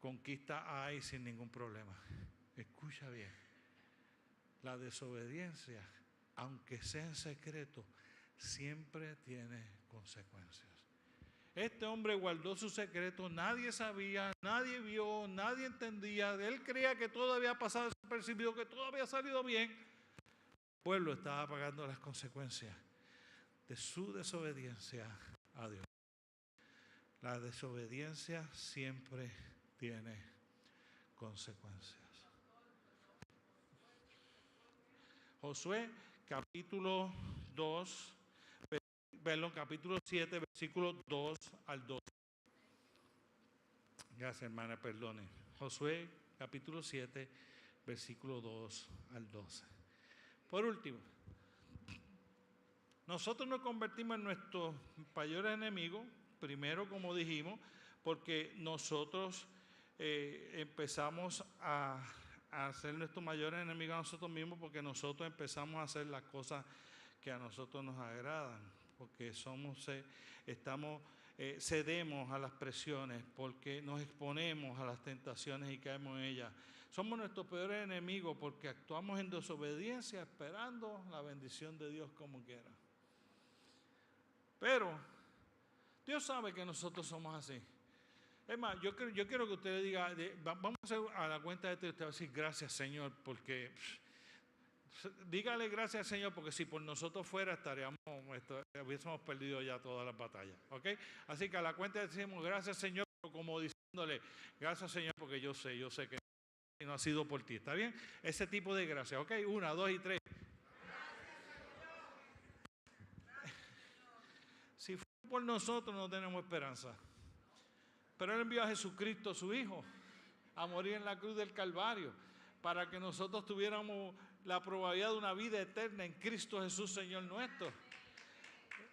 Speaker 2: conquista a Ai sin ningún problema. Escucha bien. La desobediencia, aunque sea en secreto, siempre tiene consecuencias. Este hombre guardó su secreto, nadie sabía, nadie vio, nadie entendía. Él creía que todo había pasado desapercibido, que todo había salido bien. El pueblo estaba pagando las consecuencias de su desobediencia a Dios. La desobediencia siempre tiene consecuencias. Josué capítulo 7, versículos 2 al 12. Gracias, hermana, perdone. Josué capítulo 7, versículo 2 al 12. Por último, nosotros nos convertimos en nuestros mayores enemigos, primero como dijimos, porque nosotros empezamos a ser nuestros mayores enemigos a nosotros mismos, porque nosotros empezamos a hacer las cosas que a nosotros nos agradan, porque cedemos a las presiones, porque nos exponemos a las tentaciones y caemos en ellas. Somos nuestros peores enemigos porque actuamos en desobediencia esperando la bendición de Dios como quiera. Pero Dios sabe que nosotros somos así. Es más, yo quiero que usted diga, vamos a hacer a la cuenta de usted va a decir gracias Señor, porque dígale gracias Señor, porque si por nosotros fuera hubiésemos perdido ya todas las batallas, ¿ok? Así que a la cuenta decimos gracias Señor, pero como diciéndole gracias Señor, porque yo sé que no ha sido por ti, ¿está bien? Ese tipo de gracias, ¿ok? 1, 2 y 3. Si fue por nosotros no tenemos esperanza. Pero Él envió a Jesucristo, su Hijo, a morir en la cruz del Calvario, para que nosotros tuviéramos la probabilidad de una vida eterna en Cristo Jesús, Señor nuestro.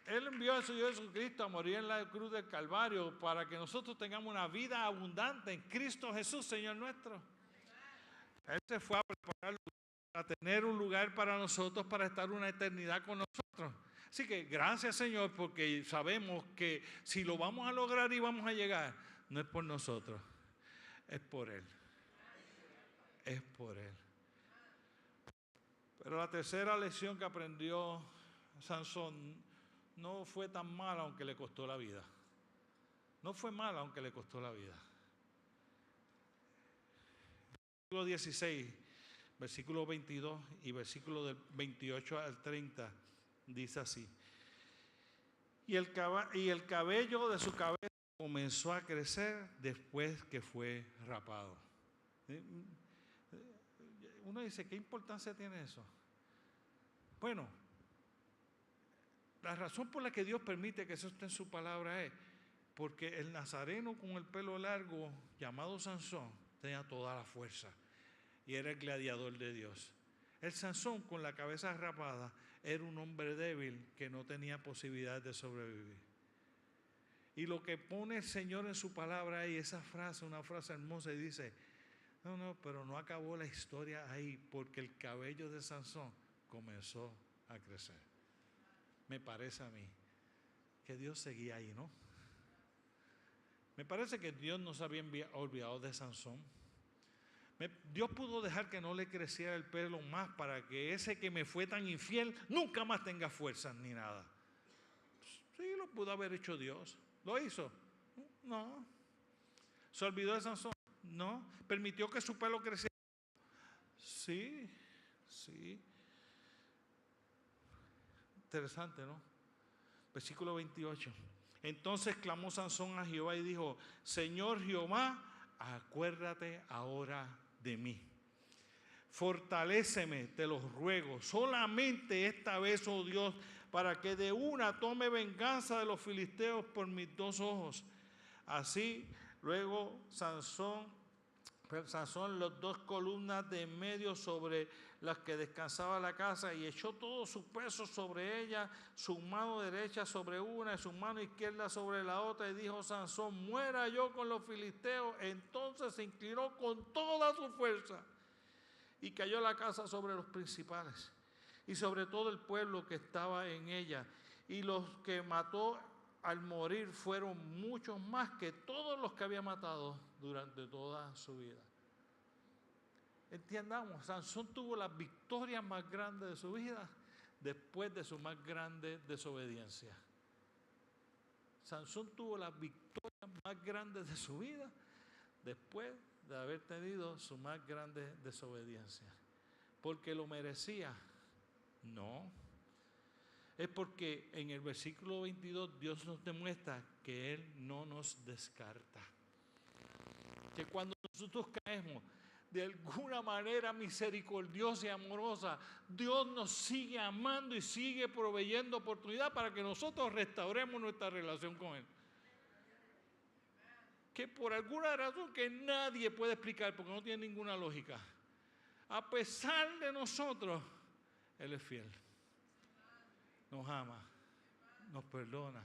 Speaker 2: Él envió a su Hijo Jesucristo a morir en la cruz del Calvario, para que nosotros tengamos una vida abundante en Cristo Jesús, Señor nuestro. Él se fue a preparar para tener un lugar para nosotros, para estar una eternidad con nosotros. Así que gracias Señor, porque sabemos que si lo vamos a lograr y vamos a llegar, no es por nosotros, es por Él. Es por Él. Pero la tercera lección que aprendió Sansón no fue tan mala aunque le costó la vida. No fue mala aunque le costó la vida. Versículo 16, versículo 22 y versículo del 28 al 30 dice así. Y el cabello de su cabeza comenzó a crecer después que fue rapado. Uno dice, ¿qué importancia tiene eso? Bueno, la razón por la que Dios permite que eso esté en su palabra es porque el nazareno con el pelo largo, llamado Sansón, tenía toda la fuerza y era el gladiador de Dios. El Sansón con la cabeza rapada era un hombre débil que no tenía posibilidad de sobrevivir. Y lo que pone el Señor en su palabra ahí, esa frase, una frase hermosa, y dice, no, pero no acabó la historia ahí, porque el cabello de Sansón comenzó a crecer. Me parece a mí que Dios seguía ahí, ¿no? Me parece que Dios no se había olvidado de Sansón. Dios pudo dejar que no le creciera el pelo más para que ese que me fue tan infiel nunca más tenga fuerzas ni nada. Sí, lo pudo haber hecho Dios. ¿Lo hizo? No. ¿Se olvidó de Sansón? No. ¿Permitió que su pelo creciera? Sí, sí. Interesante, ¿no? Versículo 28. Entonces clamó Sansón a Jehová y dijo: Señor Jehová, acuérdate ahora de mí. Fortaléceme, te lo ruego, solamente esta vez, oh Dios, para que de una tome venganza de los filisteos por mis dos ojos. Así, luego Sansón las dos columnas de en medio sobre las que descansaba la casa, y echó todo su peso sobre ella, su mano derecha sobre una y su mano izquierda sobre la otra, y dijo Sansón: muera yo con los filisteos. Entonces se inclinó con toda su fuerza y cayó la casa sobre los principales y sobre todo el pueblo que estaba en ella, y los que mató al morir fueron muchos más que todos los que había matado durante toda su vida. Entendamos, Sansón tuvo la victoria más grande de su vida después de su más grande desobediencia. Sansón tuvo la victoria más grande de su vida después de haber tenido su más grande desobediencia. ¿Porque lo merecía? No. Es porque en el versículo 22 Dios nos demuestra que Él no nos descarta. Que cuando nosotros caemos de alguna manera misericordiosa y amorosa, Dios nos sigue amando y sigue proveyendo oportunidad para que nosotros restauremos nuestra relación con Él. Que por alguna razón que nadie puede explicar, porque no tiene ninguna lógica, a pesar de nosotros, Él es fiel. Nos ama, nos perdona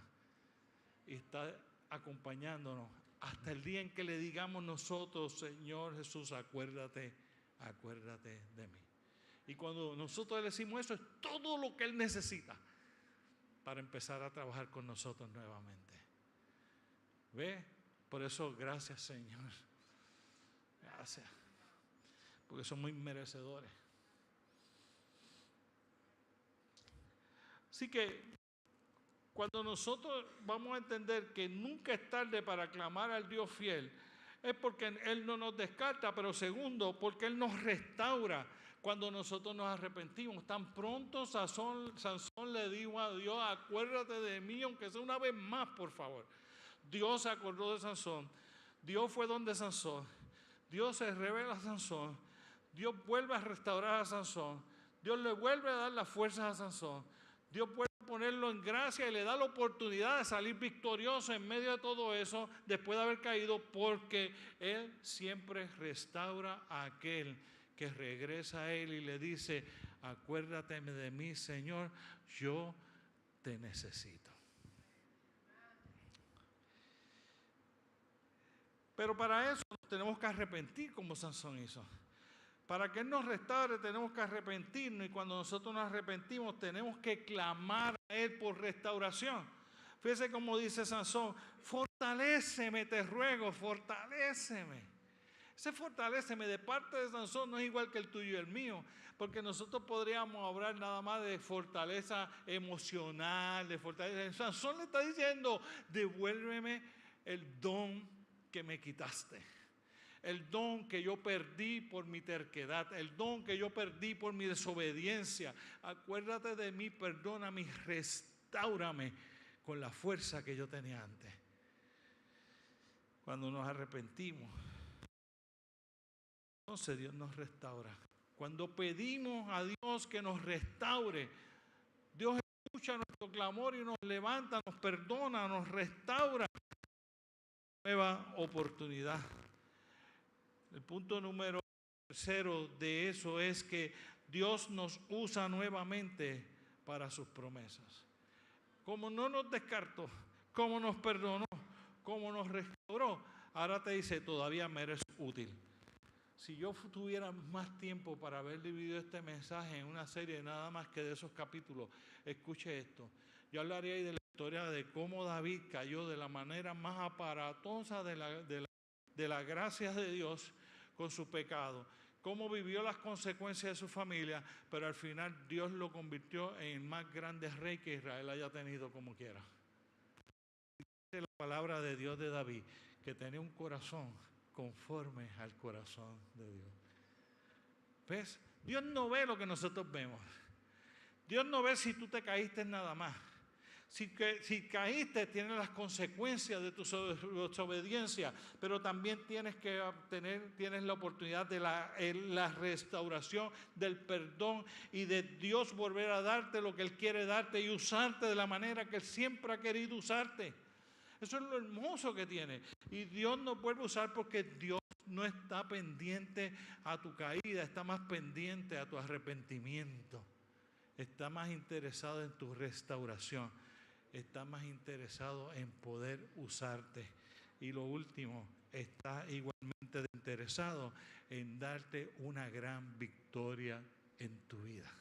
Speaker 2: y está acompañándonos hasta el día en que le digamos nosotros: Señor Jesús, acuérdate de mí. Y cuando nosotros le decimos eso, es todo lo que Él necesita para empezar a trabajar con nosotros nuevamente. ¿Ve? Por eso, gracias, Señor. Gracias. Porque somos muy merecedores. Así que cuando nosotros vamos a entender que nunca es tarde para clamar al Dios fiel, es porque Él no nos descarta, pero segundo, porque Él nos restaura cuando nosotros nos arrepentimos. Tan pronto Sansón le dijo a Dios: acuérdate de mí, aunque sea una vez más, por favor. Dios se acordó de Sansón. Dios fue donde Sansón. Dios se revela a Sansón. Dios vuelve a restaurar a Sansón. Dios le vuelve a dar las fuerzas a Sansón. Dios vuelve a ponerlo en gracia y le da la oportunidad de salir victorioso en medio de todo eso después de haber caído, porque Él siempre restaura a aquel que regresa a Él y le dice: acuérdate de mí, Señor, yo te necesito. Pero para eso nos tenemos que arrepentir, como Sansón hizo. Para que Él nos restaure tenemos que arrepentirnos, y cuando nosotros nos arrepentimos tenemos que clamar a Él por restauración. Fíjese cómo dice Sansón: fortaléceme, te ruego, fortaléceme. Ese fortaléceme de parte de Sansón no es igual que el tuyo y el mío, porque nosotros podríamos hablar nada más de fortaleza emocional, de fortaleza. Sansón le está diciendo: devuélveme el don que me quitaste. El don que yo perdí por mi terquedad, el don que yo perdí por mi desobediencia. Acuérdate de mí, perdóname y restáurame con la fuerza que yo tenía antes. Cuando nos arrepentimos, entonces Dios nos restaura. Cuando pedimos a Dios que nos restaure, Dios escucha nuestro clamor y nos levanta, nos perdona, nos restaura. Nueva oportunidad. El punto número 3 de eso es que Dios nos usa nuevamente para sus promesas. Como no nos descartó, como nos perdonó, como nos restauró, ahora te dice: todavía me eres útil. Si yo tuviera más tiempo para haber dividido este mensaje en una serie nada más que de esos capítulos, escuche esto. Yo hablaría ahí de la historia de cómo David cayó de la manera más aparatosa de la gracia de Dios con su pecado, cómo vivió las consecuencias de su familia, pero al final Dios lo convirtió en el más grande rey que Israel haya tenido como quiera. la palabra de Dios de David, que tenía un corazón conforme al corazón de Dios. ¿Ves? Dios no ve lo que nosotros vemos. Dios no ve si tú te caíste nada más. Si caíste, tienes las consecuencias de tu desobediencia, pero también tienes la oportunidad de la restauración, del perdón y de Dios volver a darte lo que Él quiere darte y usarte de la manera que Él siempre ha querido usarte. Eso es lo hermoso que tiene. Y Dios nos vuelve a usar porque Dios no está pendiente a tu caída, está más pendiente a tu arrepentimiento. Está más interesado en tu restauración. Está más interesado en poder usarte. Y lo último, está igualmente interesado en darte una gran victoria en tu vida.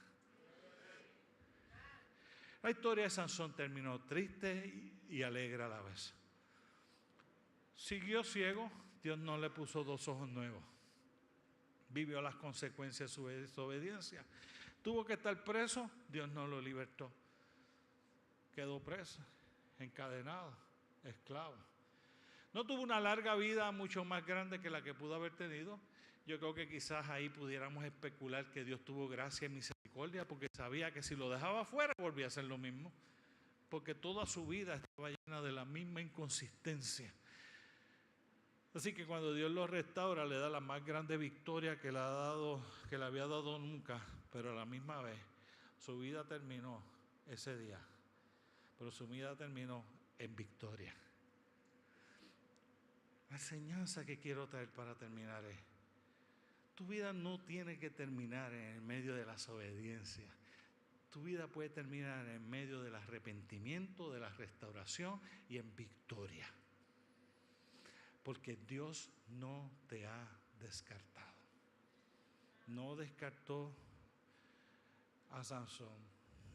Speaker 2: La historia de Sansón terminó triste y alegre a la vez. Siguió ciego, Dios no le puso 2 ojos nuevos. Vivió las consecuencias de su desobediencia. Tuvo que estar preso, Dios no lo libertó. Quedó preso, encadenado, esclavo. No tuvo una larga vida mucho más grande que la que pudo haber tenido. Yo creo que quizás ahí pudiéramos especular que Dios tuvo gracia y misericordia porque sabía que si lo dejaba fuera volvía a hacer lo mismo. Porque toda su vida estaba llena de la misma inconsistencia. Así que cuando Dios lo restaura, le da la más grande victoria que le había dado nunca, pero a la misma vez su vida terminó ese día. Pero su vida terminó en victoria. La enseñanza que quiero traer para terminar es: tu vida no tiene que terminar en el medio de la desobediencia. Tu vida puede terminar en medio del arrepentimiento, de la restauración y en victoria. Porque Dios no te ha descartado. No descartó a Sansón,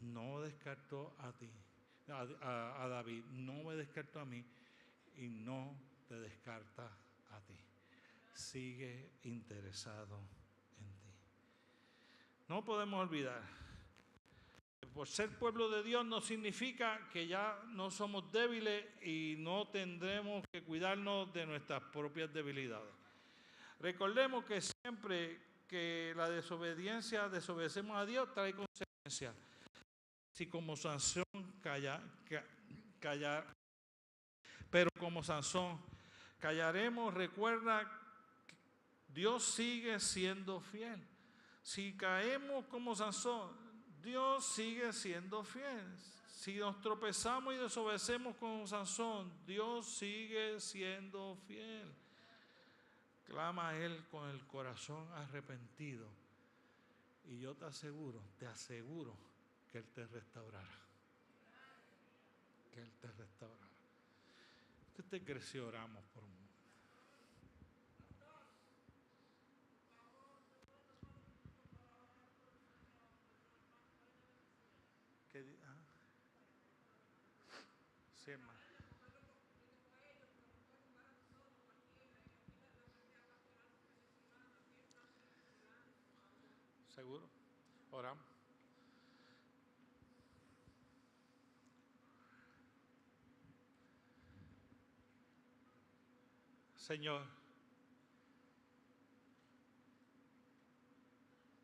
Speaker 2: no descartó a ti. A David, no me descartó a mí y no te descarta a ti. Sigue interesado en ti. No podemos olvidar, por ser pueblo de Dios no significa que ya no somos débiles y no tendremos que cuidarnos de nuestras propias debilidades. Recordemos que siempre que la desobedecemos a Dios, trae consecuencias. Si como Sansón callar, pero como Sansón callaremos, recuerda que Dios sigue siendo fiel. Si caemos como Sansón, Dios sigue siendo fiel. Si nos tropezamos y desobedecemos como Sansón, Dios sigue siendo fiel. Clama a Él con el corazón arrepentido y yo te aseguro que Él te restaurará. Que Él te restaurará. ¿Qué te cree si oramos por un momento? Sí, hermano. ¿Seguro? Oramos. Señor,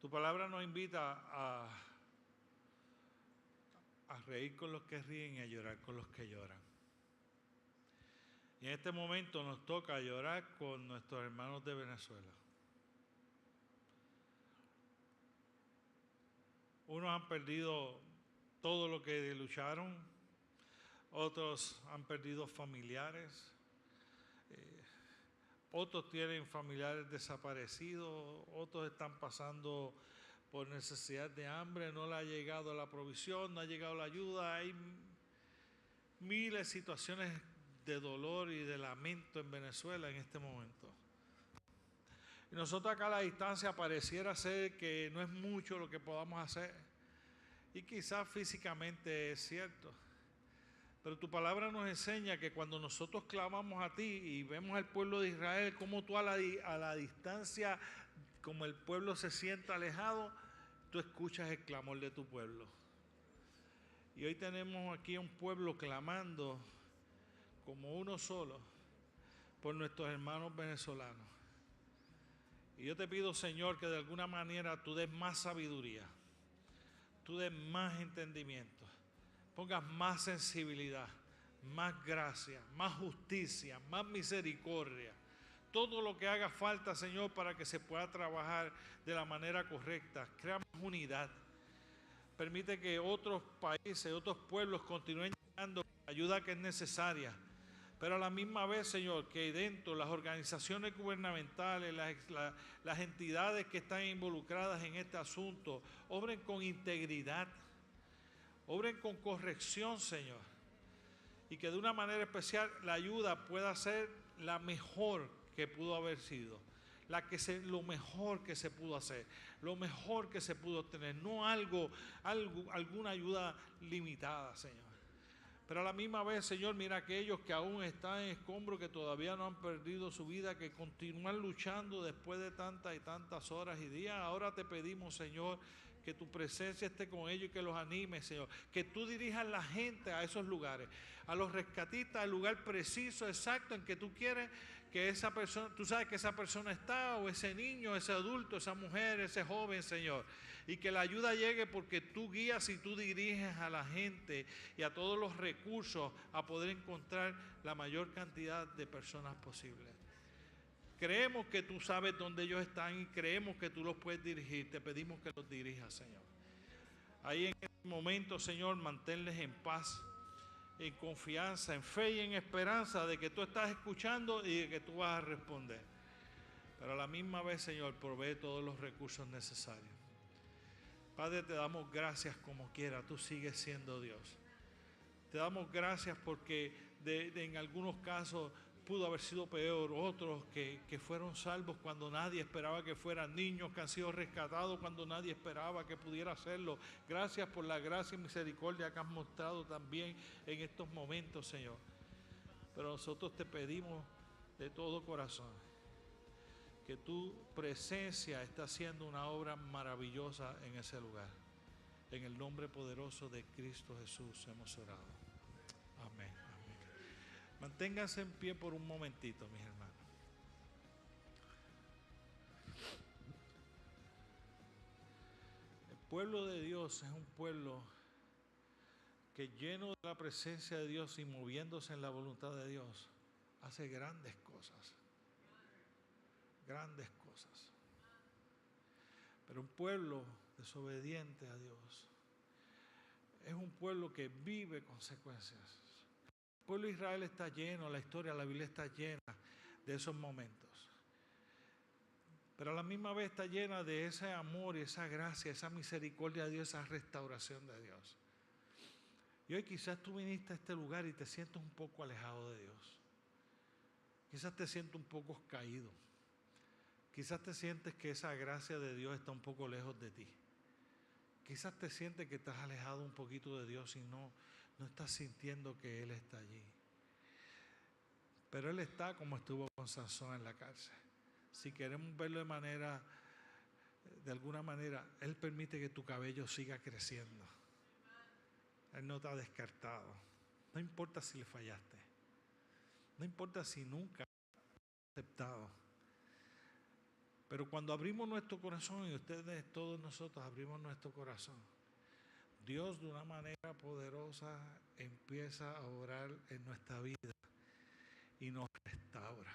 Speaker 2: tu palabra nos invita a reír con los que ríen y a llorar con los que lloran. Y en este momento nos toca llorar con nuestros hermanos de Venezuela. Unos han perdido todo lo que lucharon, otros han perdido familiares, otros tienen familiares desaparecidos, otros están pasando por necesidad de hambre, no le ha llegado la provisión, no ha llegado la ayuda. Hay miles de situaciones de dolor y de lamento en Venezuela en este momento. Y nosotros acá a la distancia pareciera ser que no es mucho lo que podamos hacer. Y quizás físicamente es cierto. Pero tu palabra nos enseña que cuando nosotros clamamos a ti y vemos al pueblo de Israel, como tú a la distancia, como el pueblo se sienta alejado, tú escuchas el clamor de tu pueblo. Y hoy tenemos aquí a un pueblo clamando como uno solo por nuestros hermanos venezolanos. Y yo te pido, Señor, que de alguna manera tú des más sabiduría, tú des más entendimiento, pongas más sensibilidad, más gracia, más justicia, más misericordia. Todo lo que haga falta, Señor, para que se pueda trabajar de la manera correcta. Crea más unidad. Permite que otros países, otros pueblos continúen llegando la ayuda que es necesaria. Pero a la misma vez, Señor, que dentro las organizaciones gubernamentales, las entidades que están involucradas en este asunto, obren con integridad, obren con corrección, Señor. Y que de una manera especial la ayuda pueda ser la mejor que pudo haber sido. Lo mejor que se pudo hacer, lo mejor que se pudo obtener, no alguna ayuda limitada, Señor. Pero a la misma vez, Señor, mira aquellos que aún están en escombros, que todavía no han perdido su vida, que continúan luchando después de tantas y tantas horas y días. Ahora te pedimos, Señor, que tu presencia esté con ellos y que los anime, Señor. Que tú dirijas la gente a esos lugares, a los rescatistas, al lugar preciso, exacto, en que tú quieres que esa persona, tú sabes que esa persona está, o ese niño, ese adulto, esa mujer, ese joven, Señor. Y que la ayuda llegue porque tú guías y tú diriges a la gente y a todos los recursos a poder encontrar la mayor cantidad de personas posible. Creemos que tú sabes dónde ellos están y creemos que tú los puedes dirigir. Te pedimos que los dirijas, Señor. Ahí en este momento, Señor, manténles en paz, en confianza, en fe y en esperanza de que tú estás escuchando y de que tú vas a responder. Pero a la misma vez, Señor, provee todos los recursos necesarios. Padre, te damos gracias como quiera, tú sigues siendo Dios. Te damos gracias porque en algunos casos pudo haber sido peor, otros que fueron salvos cuando nadie esperaba que fueran, niños que han sido rescatados cuando nadie esperaba que pudiera hacerlo. Gracias por la gracia y misericordia que has mostrado también en estos momentos, Señor. Pero nosotros te pedimos de todo corazón que tu presencia está haciendo una obra maravillosa en ese lugar. En el nombre poderoso de Cristo Jesús hemos orado. Amén. Amén. Manténganse en pie por un momentito, mis hermanos. El pueblo de Dios es un pueblo que, lleno de la presencia de Dios y moviéndose en la voluntad de Dios, hace grandes cosas. Grandes cosas. Pero un pueblo desobediente a Dios es un pueblo que vive consecuencias. El pueblo de Israel está lleno, la historia, la Biblia está llena de esos momentos. Pero a la misma vez está llena de ese amor y esa gracia, esa misericordia de Dios, esa restauración de Dios. Y hoy quizás tú viniste a este lugar y te sientes un poco alejado de Dios. Quizás te sientes un poco caído. Quizás te sientes que esa gracia de Dios está un poco lejos de ti. Quizás te sientes que estás alejado un poquito de Dios y no estás sintiendo que Él está allí. Pero Él está como estuvo con Sansón en la cárcel. Si queremos verlo de alguna manera, Él permite que tu cabello siga creciendo. Él no te ha descartado. No importa si le fallaste. No importa si nunca has aceptado. Pero cuando abrimos nuestro corazón, y ustedes, todos nosotros abrimos nuestro corazón, Dios de una manera poderosa empieza a obrar en nuestra vida y nos restaura.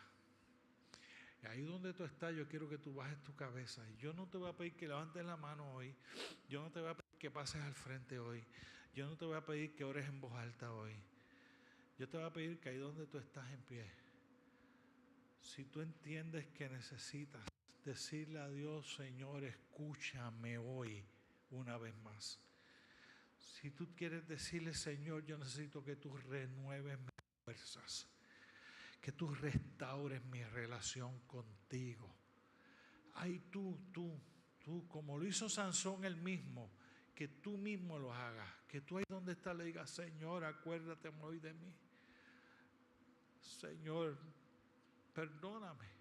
Speaker 2: Y ahí donde tú estás, yo quiero que tú bajes tu cabeza. Y yo no te voy a pedir que levantes la mano hoy. Yo no te voy a pedir que pases al frente hoy. Yo no te voy a pedir que ores en voz alta hoy. Yo te voy a pedir que ahí donde tú estás en pie, si tú entiendes que necesitas decirle a Dios, Señor, escúchame hoy una vez más. Si tú quieres decirle, Señor, yo necesito que tú renueves mis fuerzas, que tú restaures mi relación contigo. Ay, tú, como lo hizo Sansón él mismo, que tú mismo lo hagas, que tú ahí donde estás le digas, Señor, acuérdate hoy de mí. Señor, perdóname.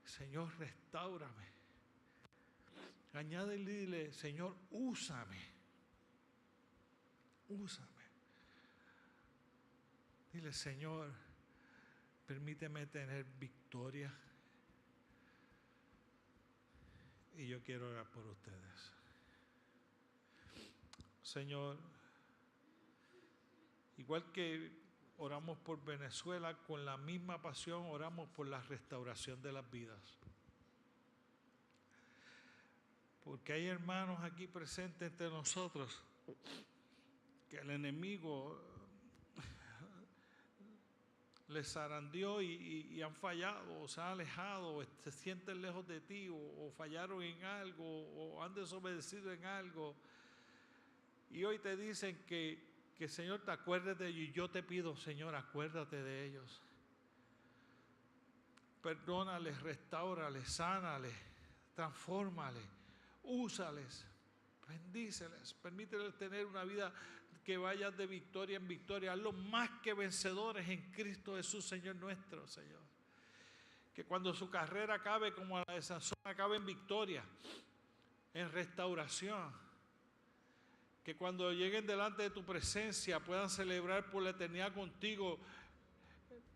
Speaker 2: Señor, restáurame. Añádele y dile, Señor, úsame. Úsame. Dile, Señor, permíteme tener victoria. Y yo quiero orar por ustedes. Señor, igual que oramos por Venezuela, con la misma pasión oramos por la restauración de las vidas. Porque hay hermanos aquí presentes entre nosotros que el enemigo les zarandeó y han fallado, o se han alejado, o se sienten lejos de ti, o fallaron en algo, o han desobedecido en algo. Y hoy te dicen que Señor, te acuerdes de ellos. Y yo te pido, Señor, acuérdate de ellos. Perdónales, restáurales, sánales, transfórmales, úsales, bendíceles, permíteles tener una vida que vaya de victoria en victoria. Hazlos más que vencedores en Cristo Jesús, Señor nuestro, Señor. Que cuando su carrera acabe como la de Sansón, acabe en victoria, en restauración. Que cuando lleguen delante de tu presencia puedan celebrar por la eternidad contigo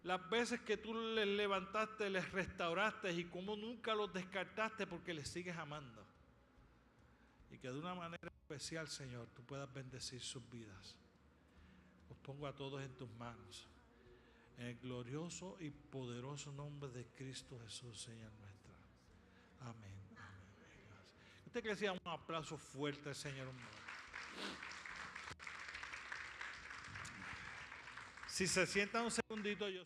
Speaker 2: las veces que tú les levantaste, les restauraste y como nunca los descartaste porque les sigues amando. Y que de una manera especial, Señor, tú puedas bendecir sus vidas. Los pongo a todos en tus manos. En el glorioso y poderoso nombre de Cristo Jesús, Señor nuestro. Amén. Amén. Usted que decía un aplauso fuerte al Señor. Si se sienta un segundito, yo